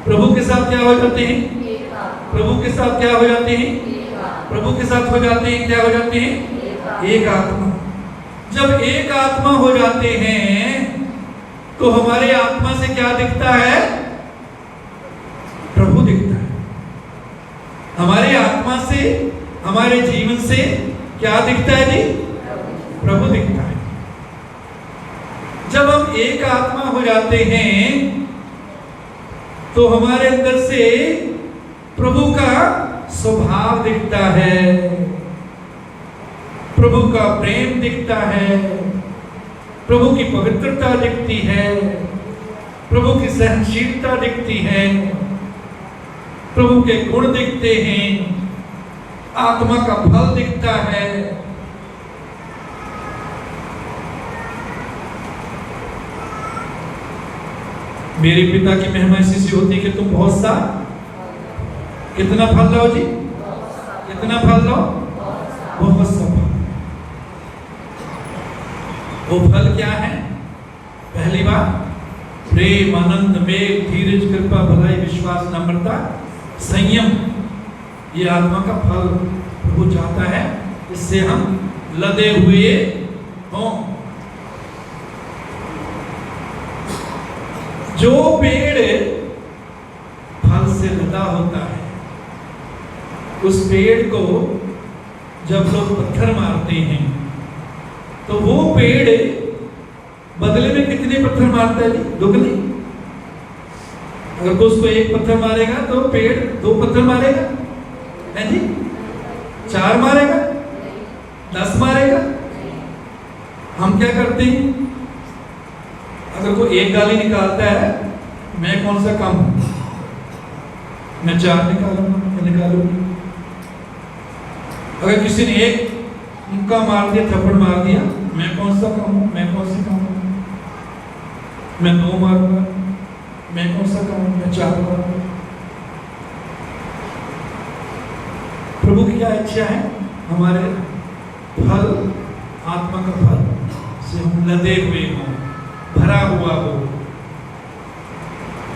प्रभु के साथ क्या हो जाते हैं? प्रभु के साथ क्या हो जाते हैं? प्रभु के साथ हो जाते हैं, क्या हो जाते हैं? एक आत्मा। जब एक आत्मा हो जाते हैं तो हमारे आत्मा से क्या दिखता है? प्रभु दिखता है। हमारे आत्मा से, हमारे जीवन से क्या दिखता है जी? प्रभु दिखता है। जब हम एक आत्मा हो जाते हैं तो हमारे अंदर से प्रभु का स्वभाव दिखता है, प्रभु का प्रेम दिखता है, प्रभु की पवित्रता दिखती है, प्रभु की सहनशीलता दिखती है, प्रभु के गुण दिखते हैं, आत्मा का फल दिखता है। मेरे पिता की महिमा ऐसी होती है कि तुम बहुत सा, कितना फल लो जी? कितना फल लो? बहुत सा फल। वो फल क्या है? पहली बात, प्रेम, आनंद, मेघ, धीरज, कृपा, भलाई, विश्वास, नम्रता, संयम। ये आत्मा का फल प्रभु चाहता है, इससे हम लदे हुए हों। जो पेड़ फल से लदा होता है, उस पेड़ को जब लोग पत्थर मारते हैं तो वो पेड़ बदले में कितने पत्थर मारता है जी? दुगने। अगर तो उसको एक पत्थर मारेगा तो पेड़ 2 पत्थर मारेगा, है जी? 4 मारेगा, 10 मारेगा। हम क्या करते हैं? अगर कोई एक गाली निकालता है, मैं कौन सा कम हूं? मैं 4 निकालूंगा। अगर किसी ने एक मुक्का मार दिया, थप्पड़ मार दिया, मैं कौन सा कम हूं? मैं कौन सा कम हूं? मैं 2 मारूंगा। मैं कौन सा कम हूं? मैं 4 मारूंगा। प्रभु की क्या इच्छा है? हमारे फल, आत्मा का फल से हम लदे हुए हों, भरा हुआ हो।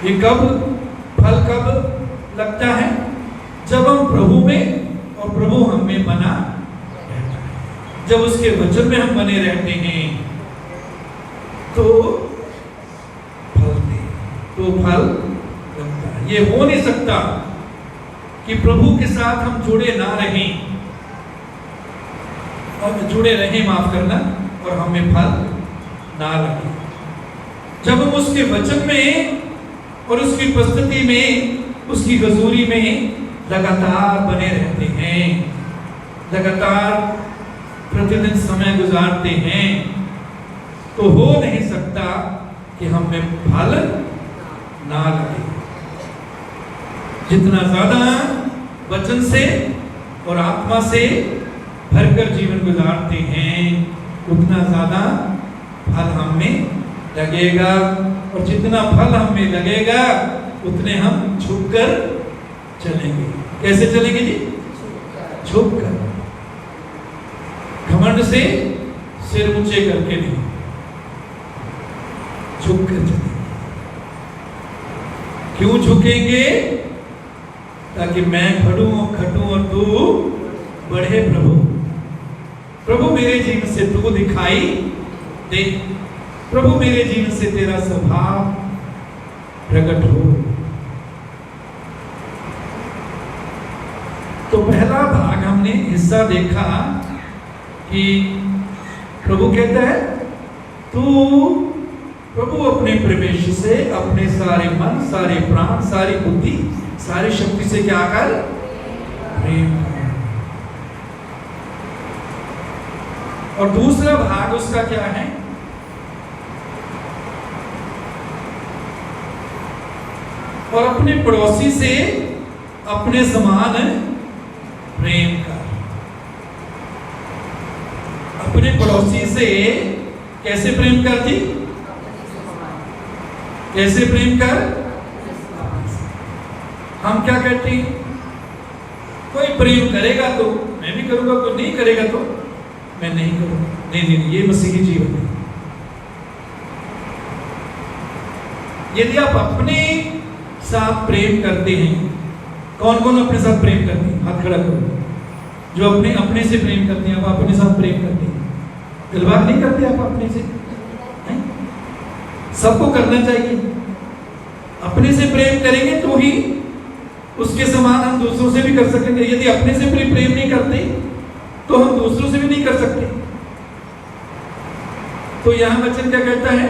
ये कब फल कब लगता है? जब हम प्रभु में और प्रभु हम में बना रहता है। जब उसके वचन में हम बने रहते हैं तो फल लगता है। ये हो नहीं सकता कि प्रभु के साथ हम जुड़े ना रहें, और जुड़े रहें, माफ करना, और हमें फल ना लगे। जब हम उसके वचन में और उसकी उपस्थिति में, उसकी हजूरी में लगातार बने रहते हैं, लगातार प्रतिदिन समय गुजारते हैं, तो हो नहीं सकता कि हमें फल ना लगे। जितना ज्यादा वचन से और आत्मा से भरकर जीवन गुजारते हैं, उतना ज्यादा फल हमें लगेगा, और जितना फल हमें लगेगा उतने हम झुककर चलेंगे। कैसे चलेंगे जी? झुककर। घमंड से, सिर ऊंचे करके नहीं, झुककर चलेंगे। क्यों झुकेंगे? ताकि मैं खड़ूं खटूं और तू बढ़े। प्रभु मेरे जीवन से तू दिखाई दे। प्रभु मेरे जीवन से तेरा स्वभाव प्रकट हो। तो पहला भाग हमने हिस्सा देखा कि प्रभु कहता है तू, प्रभु अपने प्रवेश से, अपने सारे मन, सारे प्राण, सारी बुद्धि, सारी शक्ति से क्या कर? प्रेम कर। और दूसरा भाग उसका क्या है? और अपने पड़ोसी से अपने समान प्रेम कर। अपने पड़ोसी से कैसे प्रेम कर जी? कैसे प्रेम कर? हम क्या कहते हैं? कोई प्रेम करेगा तो मैं भी करूंगा, कोई नहीं करेगा तो मैं नहीं करूंगा। नहीं, ये मसीही जीवन है। यदि आप अपने साथ प्रेम करते हैं, कौन कौन अपने साथ प्रेम करते हैं? हाथ खड़ा करो। जो अपने से प्रेम करते हैं, आप अपने साथ प्रेम करते हैं। दिलभाग नहीं करते आप अपने से? सबको करना चाहिए। अपने से प्रेम करेंगे तो ही उसके समान हम दूसरों से भी कर सकेंगे। यदि अपने से प्रेम नहीं करते तो हम दूसरों से भी नहीं कर सकते। तो यहां वचन क्या कहता है?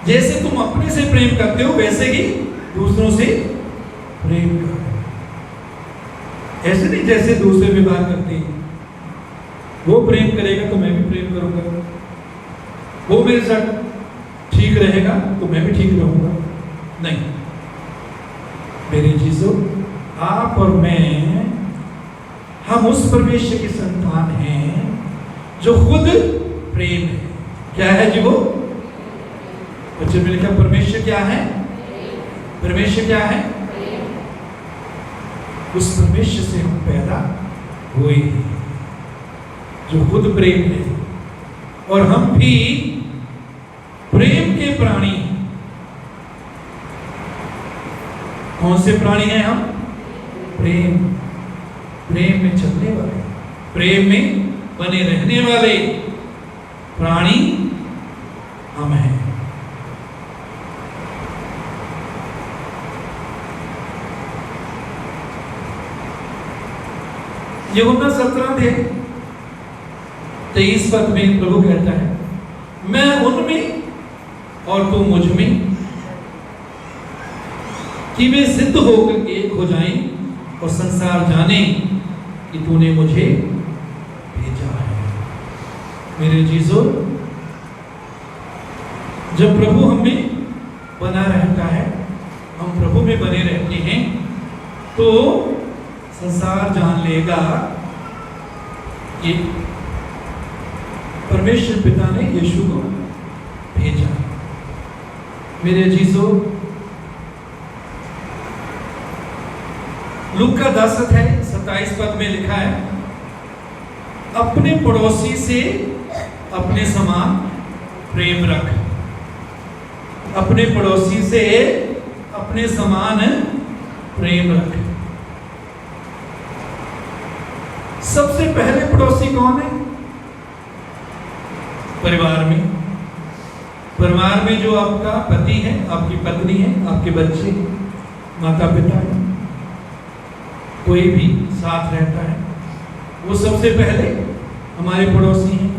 जैसे तुम अपने से प्रेम करते हो वैसे ही दूसरों से प्रेम करो। ऐसे नहीं जैसे दूसरे व्यवहार करते हैं, वो प्रेम करेगा तो मैं भी प्रेम करूंगा, वो मेरे साथ ठीक रहेगा तो मैं भी ठीक रहूंगा। नहीं मेरे चीजों, आप और मैं, हम उस परमेश्वर की संतान हैं जो खुद प्रेम है। क्या है जी वो? बच्चे में लिखा परमेश्वर क्या है? परमेश्वर क्या है? उस परमेश्वर से हम पैदा हुए जो खुद प्रेम है, और हम भी प्रेम के प्राणी। कौन से प्राणी हैं हम? प्रेम में चलने वाले, प्रेम में बने रहने वाले प्राणी हम हैं। यूहन्ना 17:23 पद में प्रभु कहता है, मैं उनमें और तू मुझ में, कि वे सिद्ध होकर एक हो जाएं और संसार जाने कि तूने मुझे भेजा है। मेरे चीजों, जब प्रभु हमें बना रहता है, हम प्रभु में बने रहते हैं, तो संसार जान लेगा कि परमेश्वर पिता ने यीशु को भेजा। मेरे चीजों, लूका 10:27 पद में लिखा है, अपने पड़ोसी से अपने समान प्रेम रख। अपने पड़ोसी से अपने समान प्रेम रख। सबसे पहले पड़ोसी कौन है? परिवार में। परिवार में जो आपका पति है, आपकी पत्नी है, आपके बच्चे, माता पिता है, कोई भी साथ रहता है, वो सबसे पहले हमारे पड़ोसी हैं।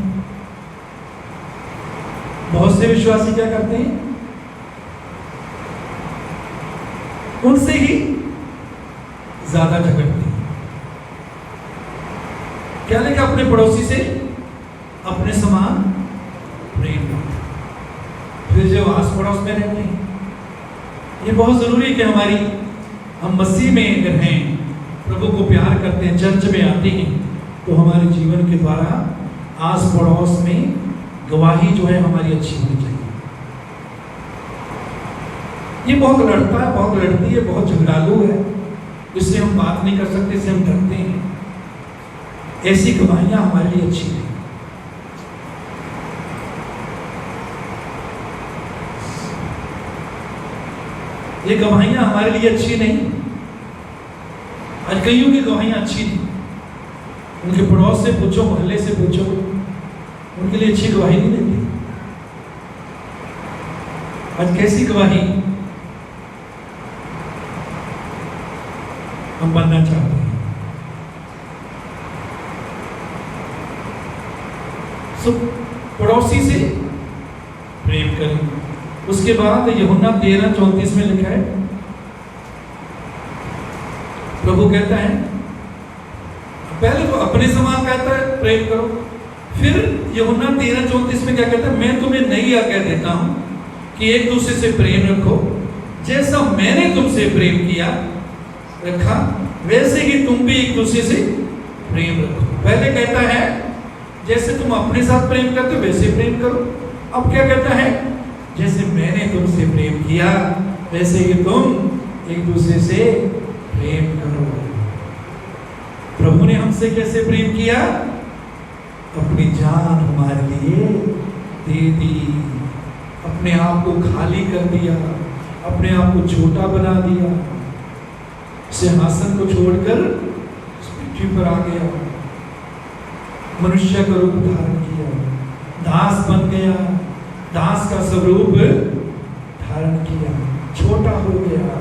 बहुत से विश्वासी क्या करते हैं? उनसे ही ज्यादा झगड़ते हैं। क्या लिखा? अपने पड़ोसी से अपने समान प्रेम। फिर जो आस पड़ोस में रहते हैं, ये बहुत जरूरी है कि हम मसीह में अगर हैं, प्रभु को प्यार करते हैं, चर्च में आते हैं, तो हमारे जीवन के द्वारा आस पड़ोस में गवाही जो है हमारी अच्छी होनी चाहिए। ये बहुत लड़ता है, बहुत लड़ती है, बहुत झगड़ालू है, इससे हम बात नहीं कर सकते, इससे हम डरते हैं। ऐसी गवाहियां हमारे लिए अच्छी नहीं। ये गवाहियां हमारे लिए अच्छी नहीं। आज कईयों की गवाहियां अच्छी नहीं। उनके पड़ोस से पूछो, मोहल्ले से पूछो, उनके लिए अच्छी गवाही नहीं देती। आज कैसी गवाही हम बनना चाहते हैं? पड़ोसी से प्रेम करें। उसके बाद यूहन्ना 13:34 में लिखा है, प्रभु कहता है, पहले तो अपने समान कहता है प्रेम करो, फिर यूहन्ना 13:34 में क्या कहता है, मैं तुम्हें नई आज्ञा देता हूं कि एक दूसरे से प्रेम रखो, जैसा मैंने तुमसे प्रेम किया रखा वैसे ही तुम भी एक दूसरे से प्रेम रखो। पहले कहता है जैसे तुम अपने साथ प्रेम करते हो वैसे प्रेम करो। अब क्या कहता है, जैसे मैंने तुमसे प्रेम किया वैसे ही तुम एक दूसरे से प्रेम करो। प्रभु ने हमसे कैसे प्रेम किया? अपनी जान हमारे लिए दे दी, अपने आप को खाली कर दिया, अपने आप को छोटा बना दिया, सिंहासन को छोड़कर पृथ्वी पर आ गया। मनुष्य का रूप धारण किया, दास बन गया, दास का स्वरूप धारण किया, छोटा हो गया।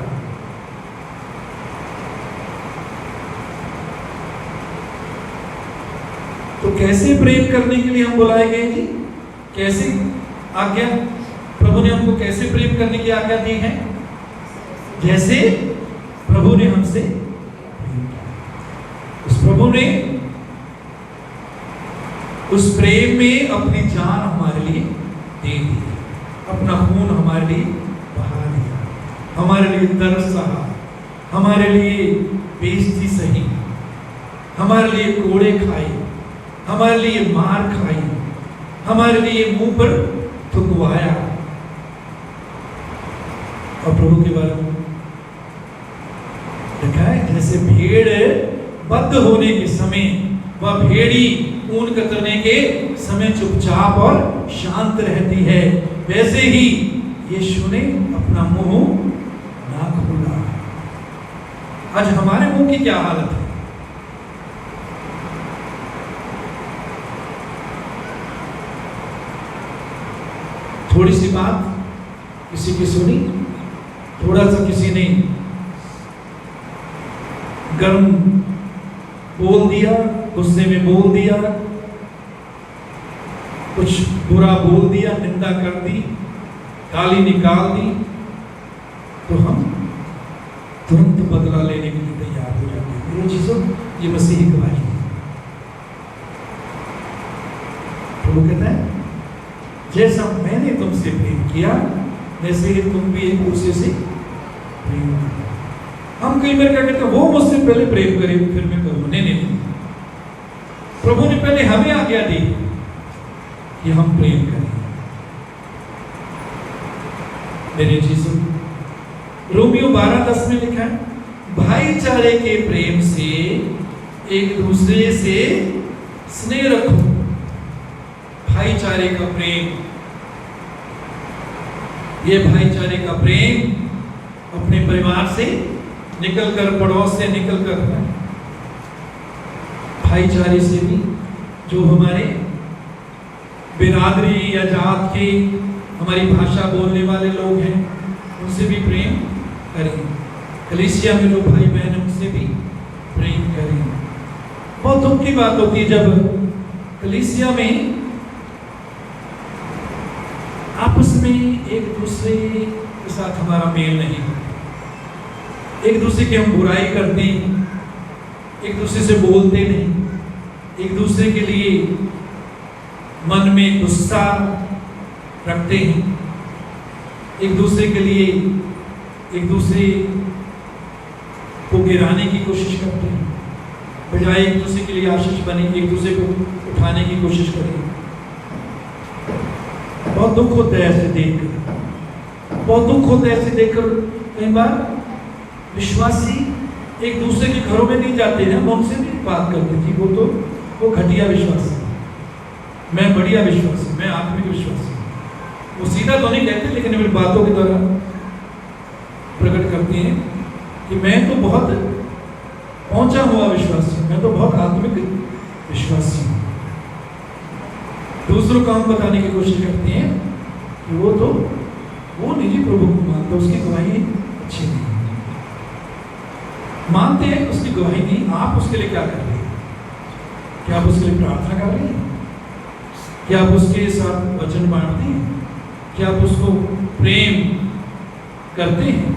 तो कैसे प्रेम करने के लिए हम बुलाए गए जी? कैसे आज्ञा, प्रभु ने हमको कैसे प्रेम करने की आज्ञा दी है? जैसे प्रभु ने हमसे प्रेम किया। उस प्रभु ने उस प्रेम में अपनी जान हमारे लिए दे दी, अपना खून हमारे लिए बहा दिया, हमारे लिए दर्द सहा, हमारे लिए बेइज्जती सही, हमारे लिए कोड़े खाए, हमारे लिए मार खाई, हमारे लिए मुंह पर थुकवाया। और प्रभु के बारे में लिखा है, जैसे भेड़ बद्ध होने के समय वह भेड़ी ऊन कतरने के समय चुपचाप और शांत रहती है, वैसे ही यीशु ने अपना मुंह ना खोला। आज हमारे मुंह की क्या हालत है? थोड़ी सी बात किसी की सुनी, थोड़ा सा किसी ने गर्म बोल दिया, गुस्से में बोल दिया, कुछ बुरा बोल दिया, निंदा कर दी, गाली निकाल दी, तो हम तुरंत बदला लेने के लिए तैयार हो जाते हैं। ये चीजों, ये मसीही गवाही है। प्रभु कहता है, जैसा मैंने तुमसे प्रेम किया वैसे ही तुम भी एक दूसरे से प्रेम करो। हम कई बार क्या कहते हैं, वो मुझसे पहले प्रेम करे फिर मैं करूँ। नहीं, प्रभु ने पहले हमें आज्ञा दी कि हम प्रेम करें। मेरे जीसू, रोमियो 12:10 में लिखा है, भाईचारे के प्रेम से एक दूसरे से स्नेह रखो। भाईचारे का प्रेम, ये भाईचारे का प्रेम अपने परिवार से निकलकर, पड़ोस से निकलकर, भाईचारे से भी जो हमारे बिरादरी या जात के, हमारी भाषा बोलने वाले लोग हैं, उनसे भी प्रेम करें। कलीसिया में जो भाई बहन हैं उनसे भी प्रेम करें। बहुत दुख की बात होती है जब कलीसिया में आपस में एक दूसरे के साथ हमारा मेल नहीं, एक दूसरे की हम बुराई करते हैं, एक दूसरे से बोलते नहीं, एक दूसरे के लिए मन में गुस्सा रखते हैं, एक दूसरे के लिए एक दूसरे को गिराने की कोशिश करते हैं, बजाय एक दूसरे के लिए आशीष बने, एक दूसरे को उठाने की कोशिश करें। बहुत दुख होता है ऐसे देखकर, बहुत दुख होता है ऐसे देखकर। कई बार विश्वासी एक दूसरे के घरों में नहीं जाते हैं, हम उनसे भी बात करते थी, वो घटिया विश्वासी, मैं बढ़िया विश्वासी, मैं आत्मिक विश्वासी। वो सीधा तो नहीं कहते, लेकिन मेरी बातों के द्वारा प्रकट करते हैं कि मैं तो बहुत पहुंचा हुआ विश्वासी, मैं तो बहुत आत्मिक विश्वासी हूँ। दूसरों को हम बताने की कोशिश करते हैं कि वो नहीं जी प्रभु को मानते, उसकी गवाही अच्छी नहीं मानते हैं, उसकी गवाही नहीं। आप उसके लिए क्या कर रहे हैं? क्या आप उसके लिए प्रार्थना कर रहे हैं? क्या आप उसके साथ वचन बांटते हैं? क्या आप उसको प्रेम करते हैं?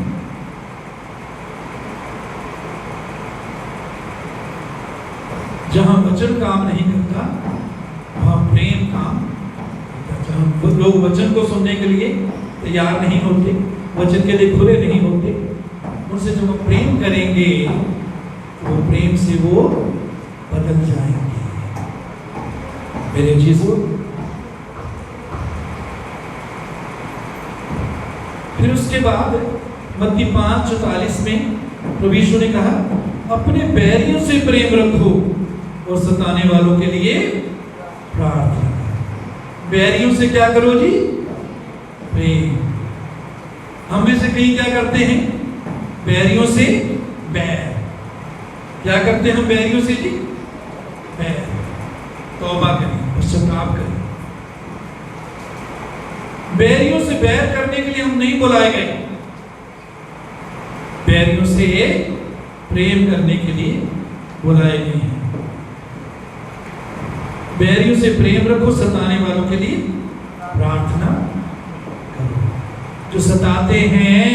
जहां वचन काम नहीं करता वहां प्रेम काम करता। जहां लोग वचन को सुनने के लिए तैयार नहीं होते, वचन के लिए खुले नहीं होते, उनसे जब हम प्रेम करेंगे तो वो प्रेम से वो बदल जाएंगे। मेरे चीजों, फिर उसके बाद मत्ती 5:44 में प्रभु यीशु ने कहा, अपने बैरियों से प्रेम रखो और सताने वालों के लिए प्रार्थना करो। बैरियों से क्या करो जी? प्रेम। हम में से कई क्या करते हैं? बैरियों से बैर। क्या करते हैं हम बैरियों से जी? बैर। तो तौबा करें, पश्चाताप करें। बैरियों से बैर करने के लिए हम नहीं बुलाए गए, बैरियों से प्रेम करने के लिए बुलाए गए हैं। बैरियों से प्रेम रखो, सताने वालों के लिए प्रार्थना करो। जो सताते हैं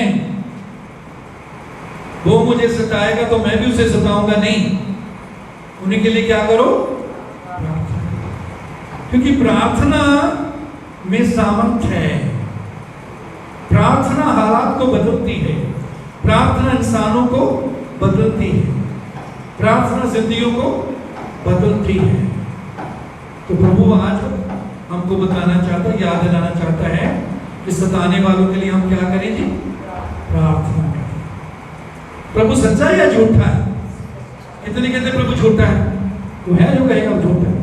वो मुझे सताएगा तो मैं भी उसे सताऊंगा नहीं, उन्हीं के लिए क्या करो? प्रार्थना। क्योंकि प्रार्थना में सामर्थ्य है। प्रार्थना हालात को बदलती है, प्रार्थना इंसानों को बदलती है, प्रार्थना जिंदगियों को बदलती है। तो प्रभु आज हमको बताना चाहता है, याद दिलाना चाहता है कि सताने वालों के लिए हम क्या करें जी? प्रार्थना करें। प्रभु सच्चा है या झूठा है? कितने कहते प्रभु झूठा है? तो है जो कहेगा वो झूठा है।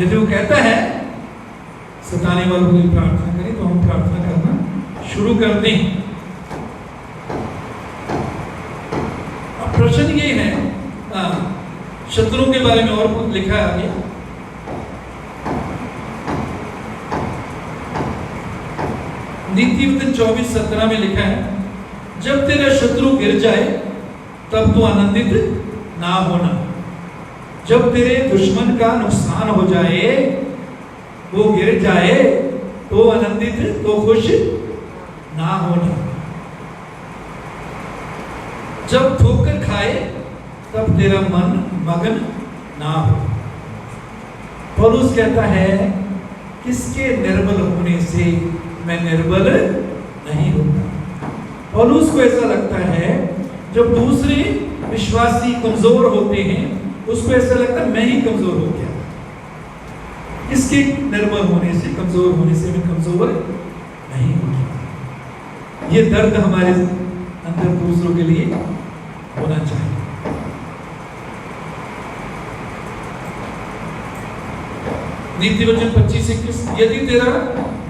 यदि वो कहता है सताने वालों के लिए प्रार्थना करें तो हम प्रार्थना करना शुरू कर दें। अब प्रश्न ये है, शत्रुओं के बारे में और कुछ लिखा है आगे। नीति वचन 24:17 में लिखा है, जब तेरा शत्रु गिर जाए तब तू आनंदित ना होना, जब तेरे दुश्मन का नुकसान हो जाए, वो गिर जाए तो आनंदित तो खुश ना होना, जब ठोकर खाए तब तेरा मन मगन ना हो। पौलुस कहता है किसके निर्बल होने से मैं निर्बल नहीं होता। पौलुस को ऐसा लगता है जब दूसरे विश्वासी कमजोर होते हैं उसको ऐसा लगता है मैं ही कमजोर हो गया, इसके निर्बल होने से, कमजोर होने से मैं कमजोर नहीं हो गया। ये दर्द हमारे अंदर दूसरों के लिए होना चाहिए। नीति वचन 25:21, यदि तेरा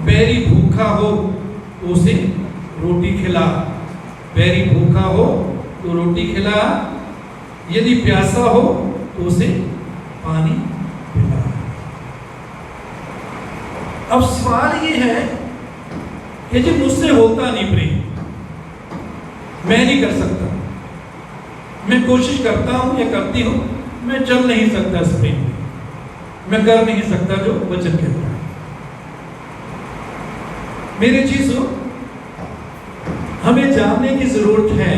बैरी भूखा हो तो उसे रोटी खिला, बैरी भूखा हो तो रोटी खिला, यदि प्यासा हो तो उसे पानी पिला। अब सवाल ये है कि जी मुझसे होता नहीं प्रेम, मैं नहीं कर सकता, मैं कोशिश करता हूं या करती हूं, मैं चल नहीं सकता इस प्रेम में, मैं कर नहीं सकता जो वचन कहता है। मेरी चीजों, हमें जानने की जरूरत है।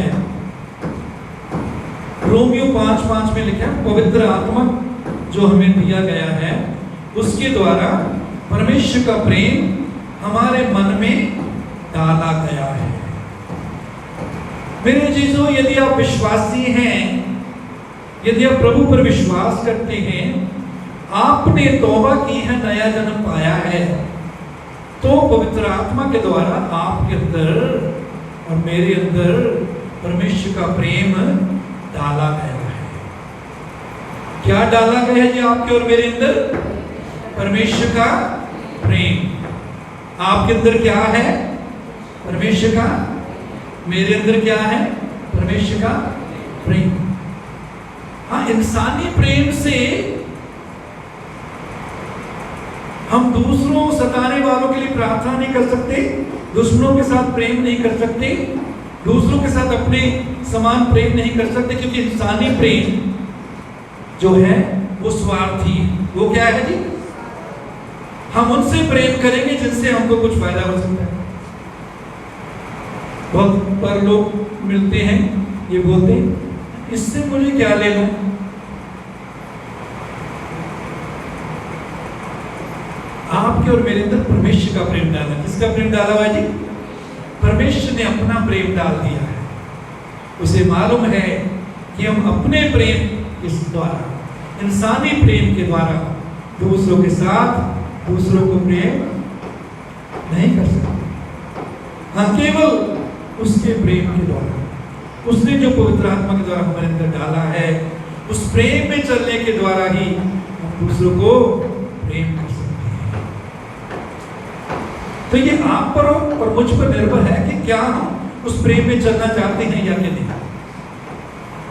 रोमियो 5:5 में लिखा है, पवित्र आत्मा जो हमें दिया गया है उसके द्वारा परमेश्वर का प्रेम हमारे मन में डाला गया है। मेरे चीजों, यदि आप विश्वासी हैं, यदि आप प्रभु पर विश्वास करते हैं, आपने तौबा की है, नया जन्म पाया है, तो पवित्र आत्मा के द्वारा आपके अंदर और मेरे अंदर परमेश्वर का प्रेम डाला गया है। क्या डाला गया है जी आपके और मेरे अंदर? परमेश्वर का प्रेम। आपके अंदर क्या है? परमेश्वर का। मेरे अंदर क्या है? परमेश्वर का प्रेम। हाँ, इंसानी प्रेम से हम दूसरों सताने वालों के लिए प्रार्थना नहीं कर सकते, दुश्मनों के साथ प्रेम नहीं कर सकते, दूसरों के साथ अपने समान प्रेम नहीं कर सकते, क्योंकि इंसानी प्रेम जो है वो स्वार्थी। वो क्या है जी? हम उनसे प्रेम करेंगे जिनसे हमको कुछ फायदा हो सकता है। बहुत बार लोग मिलते हैं, ये बोलते हैं इससे मुझे क्या लेना। आपके और मेरे अंदर परमेश्वर का प्रेम डाला। किसका प्रेम डाला हुआ जी? परमेश्वर ने अपना प्रेम डाल दिया है। उसे मालूम है कि हम अपने प्रेम इस द्वारा, इंसानी प्रेम के द्वारा दूसरों के साथ दूसरों को प्रेम नहीं कर सकते। हाँ, केवल उसके प्रेम के द्वारा, उसने जो पवित्र आत्मा के द्वारा हमारे अंदर डाला है, उस प्रेम में चलने के द्वारा ही हम दूसरों को प्रेम कर सकते हैं। तो ये आप पर और मुझ पर निर्भर है कि क्या हम उस प्रेम में चलना चाहते हैं या नहीं।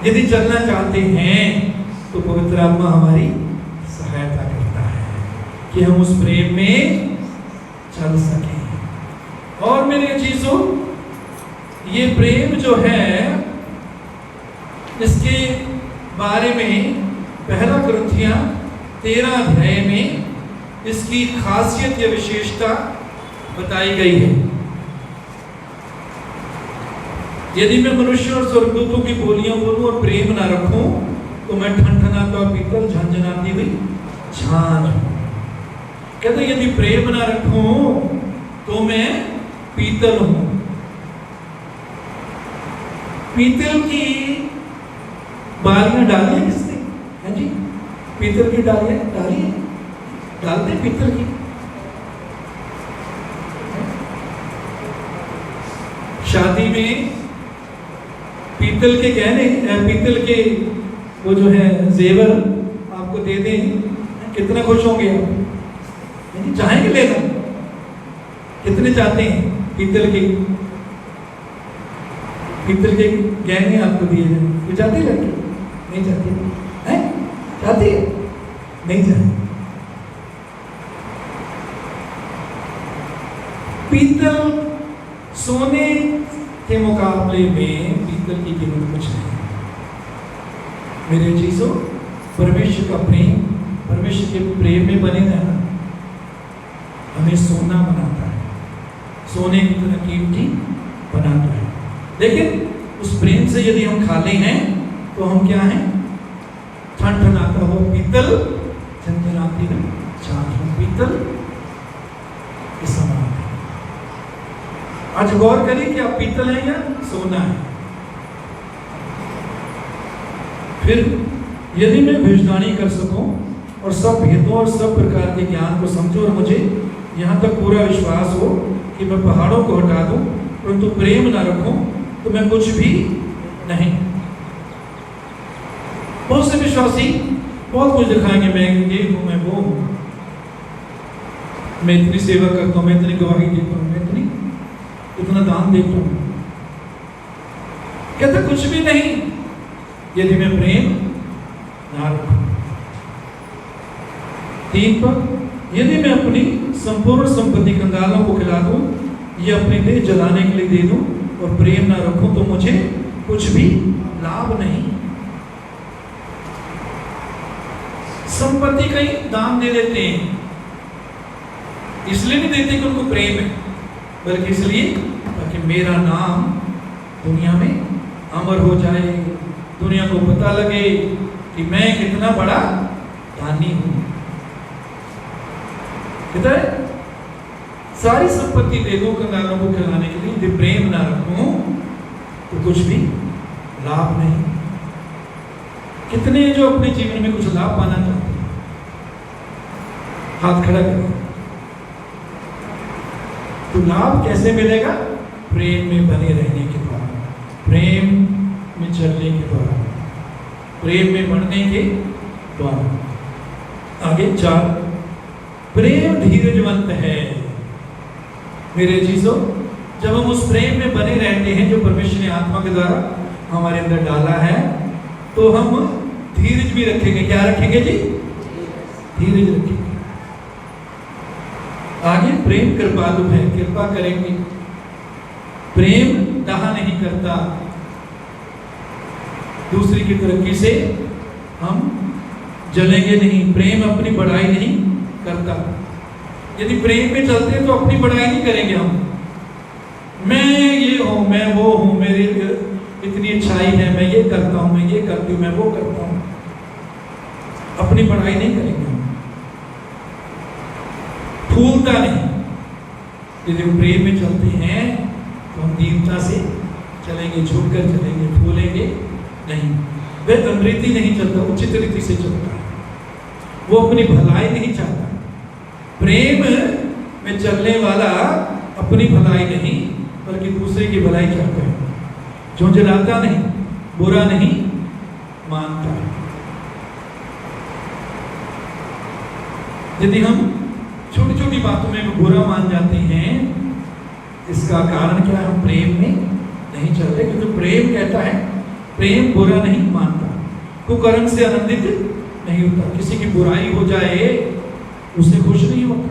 यदि चलना चाहते हैं तो पवित्र आत्मा हमारी सहायता कि हम उस प्रेम में चल सकें। और मेरे चीजों, ये प्रेम जो है, इसके बारे में पहला कुरिन्थियों 13 अध्याय में इसकी खासियत या विशेषता बताई गई है। यदि मैं मनुष्य और स्वर्गदूतों की बोलियां बोलूं और प्रेम ना रखूं तो मैं ठनठनाता पीतल, झंझनाती हुई झांझ हूं। कहते यदि प्रेम ना रखूं तो मैं पीतल हूं। पीतल की बालियां डाली है किसने? है जी, पीतल की डालियां डाली है, डालते पीतल की। शादी में पीतल के गहने, पीतल के वो जो है जेवर आपको दे दें, कितना खुश होंगे आप? चाहेंगे लेना? कितने चाहते हैं पीतल के गहने आपको दिए जाए? तो चाहते हैं लड़के? नहीं चाहते हैं? चाहती है? नहीं चाहते। पीतल सोने के मुकाबले में पीतल की कीमत कुछ नहीं। मेरे चीजों, परमेश्वर का प्रेम, परमेश्वर के प्रेम में बने रहना हमें सोना बनाता है, सोने की तरह कीमती बनाता है। लेकिन उस प्रेम से यदि हम खाली हैं तो हम क्या हैं? ठनठनाता हो पीतल, झंझनाती हुई झांझ। पीतल के समान है। आज गौर करिए कि आप पीतल हैं या सोना है। फिर यदि मैं भविष्यवाणी कर सकूं और सब भेदों और सब प्रकार के ज्ञान को समझूं और मुझे यहाँ तक पूरा विश्वास हो कि मैं पहाड़ों को हटा दूं, परंतु प्रेम ना रखूं तो मैं कुछ भी नहीं। बहुत से विश्वासी बहुत कुछ दिखाएंगे, मैं ये हूं, मैं वो हूं, मैं इतनी सेवा करता हूं, मैं इतनी गवाही देता हूं, मैं इतना दान देता हूं। कहते कुछ भी नहीं यदि मैं प्रेम ना रखूं। 3 पर, यदि मैं अपनी संपूर्ण संपत्ति कंगालों को खिला दूं या अपनी देह जलाने के लिए दे दूं और प्रेम ना रखूं तो मुझे कुछ भी लाभ नहीं। संपत्ति कहीं दान दे देते हैं, इसलिए नहीं देते कि उनको प्रेम है, बल्कि इसलिए ताकि मेरा नाम दुनिया में अमर हो जाए, दुनिया को पता लगे कि मैं कितना बड़ा दानी हूं। किधर सारी संपत्ति दे दो कंगालों को खिलाने के लिए, यदि प्रेम ना रखूं तो कुछ भी लाभ नहीं। कितने जो अपने जीवन में कुछ लाभ पाना चाहते हैं, हाथ खड़ा करो। तो लाभ कैसे मिलेगा? प्रेम में बने रहने के द्वारा, प्रेम में चलने के द्वारा, प्रेम में बढ़ने के द्वारा। आगे 4, प्रेम धीरजवंत है। मेरे चीजों, जब हम उस प्रेम में बने रहते हैं जो परमेश्वर ने आत्मा के द्वारा हमारे अंदर डाला है, तो हम धीरज भी रखेंगे। क्या रखेंगे जी? धीरज रखेंगे। आगे, प्रेम कृपालु है, कृपा करेंगे। प्रेम डाहा नहीं करता, दूसरी की तरक्की से हम जलेंगे नहीं। प्रेम अपनी बढ़ाई नहीं करता। यदि प्रेम में चलते हैं तो अपनी बढ़ाई नहीं करेंगे हम, मैं ये हूं, मैं वो हूं, मेरी इतनी अच्छाई है, मैं ये करता हूं, मैं ये करती हूं, मैं वो करता हूं। अपनी बढ़ाई नहीं करेंगे हम, फूलता नहीं। यदि हम प्रेम में चलते हैं तो हम दीनता से चलेंगे, झुककर चलेंगे, फूलेंगे नहीं। वह अमृति नहीं चलता, उचित रीति से चलता है। वो अपनी भलाई नहीं चाहता। प्रेम में चलने वाला अपनी भलाई नहीं बल्कि दूसरे की भलाई चाहता है, जो जलाता नहीं, बुरा नहीं मानता। यदि हम छोटी छोटी बातों में बुरा मान जाते हैं, इसका कारण क्या है? हम प्रेम में नहीं चलते। क्योंकि प्रेम कहता है, प्रेम बुरा नहीं मानता, कुकर्म से आनंदित नहीं होता। किसी की बुराई हो जाए उससे खुश नहीं होता,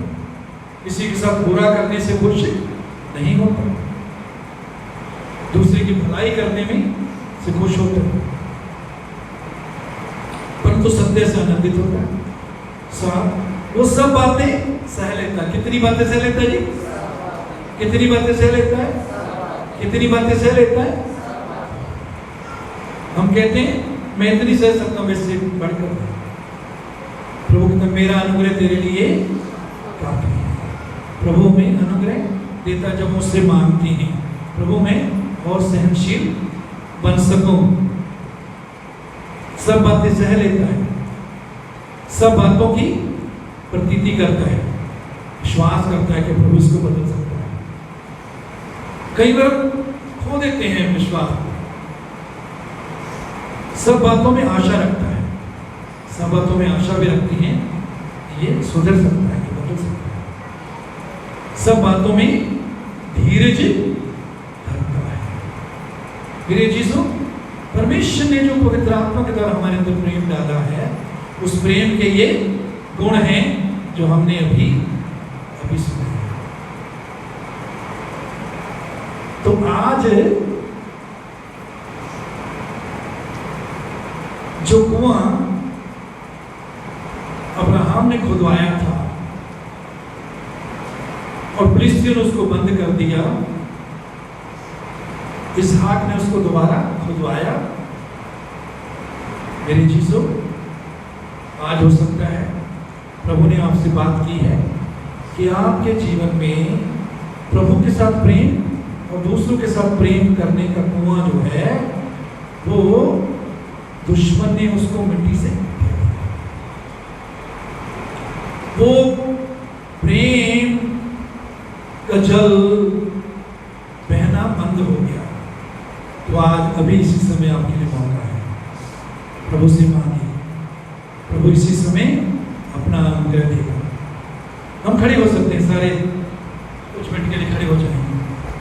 किसी के साथ बुरा करने से खुश नहीं होता, दूसरे की भलाई करने में से खुश होता है, परंतु सत्य से आनंदित होता है। वो सब बातें सह लेता है। कितनी बातें सह लेता है जी? कितनी बातें सह लेता है? कितनी बातें सह लेता है? हम कहते हैं मैं इतनी सह सकता हूं, वैसे बढ़कर प्रभु कहता मेरा अनुग्रह तेरे लिए काफी है। प्रभु में अनुग्रह देता जब मुझसे मांगती हैं, प्रभु में और सहनशील बन सकूं। सब बातें सह लेता है, सब बातों की प्रतीति करता है, विश्वास करता है कि प्रभु इसको बदल सकता है। कई बार खो देते हैं विश्वास, सब बातों में आशा रखता है, सब बातों में आशा भी रखती है ये सुधर सकता है, ये बदल सकता है। सब बातों में धीरज धरता है। मेरे जीसो, परमेश्वर ने जो पवित्र आत्मा के द्वारा हमारे अंदर प्रेम डाला है, उस प्रेम के ये गुण हैं जो हमने अभी सुने। तो आज जो कुआं अब्राहम ने खुदवाया था और फिलिस्तीन ने उसको बंद कर दिया, इसहाक ने उसको दोबारा खुदवाया। मेरे चीजों, आज हो सकता है प्रभु ने आपसे बात की है कि आपके जीवन में प्रभु के साथ प्रेम और दूसरों के साथ प्रेम करने का कुआं जो है, वो दुश्मन ने उसको मिट्टी से घेर दिया। वो प्रेम का जल बहना बंद हो गया। तो आज अभी इसी समय आपके लिए मौका है, प्रभु से मांगिए, प्रभु इसी समय अपना अनुग्रह देगा। हम खड़े हो सकते हैं, सारे कुछ मिनट के लिए खड़े हो जाएं।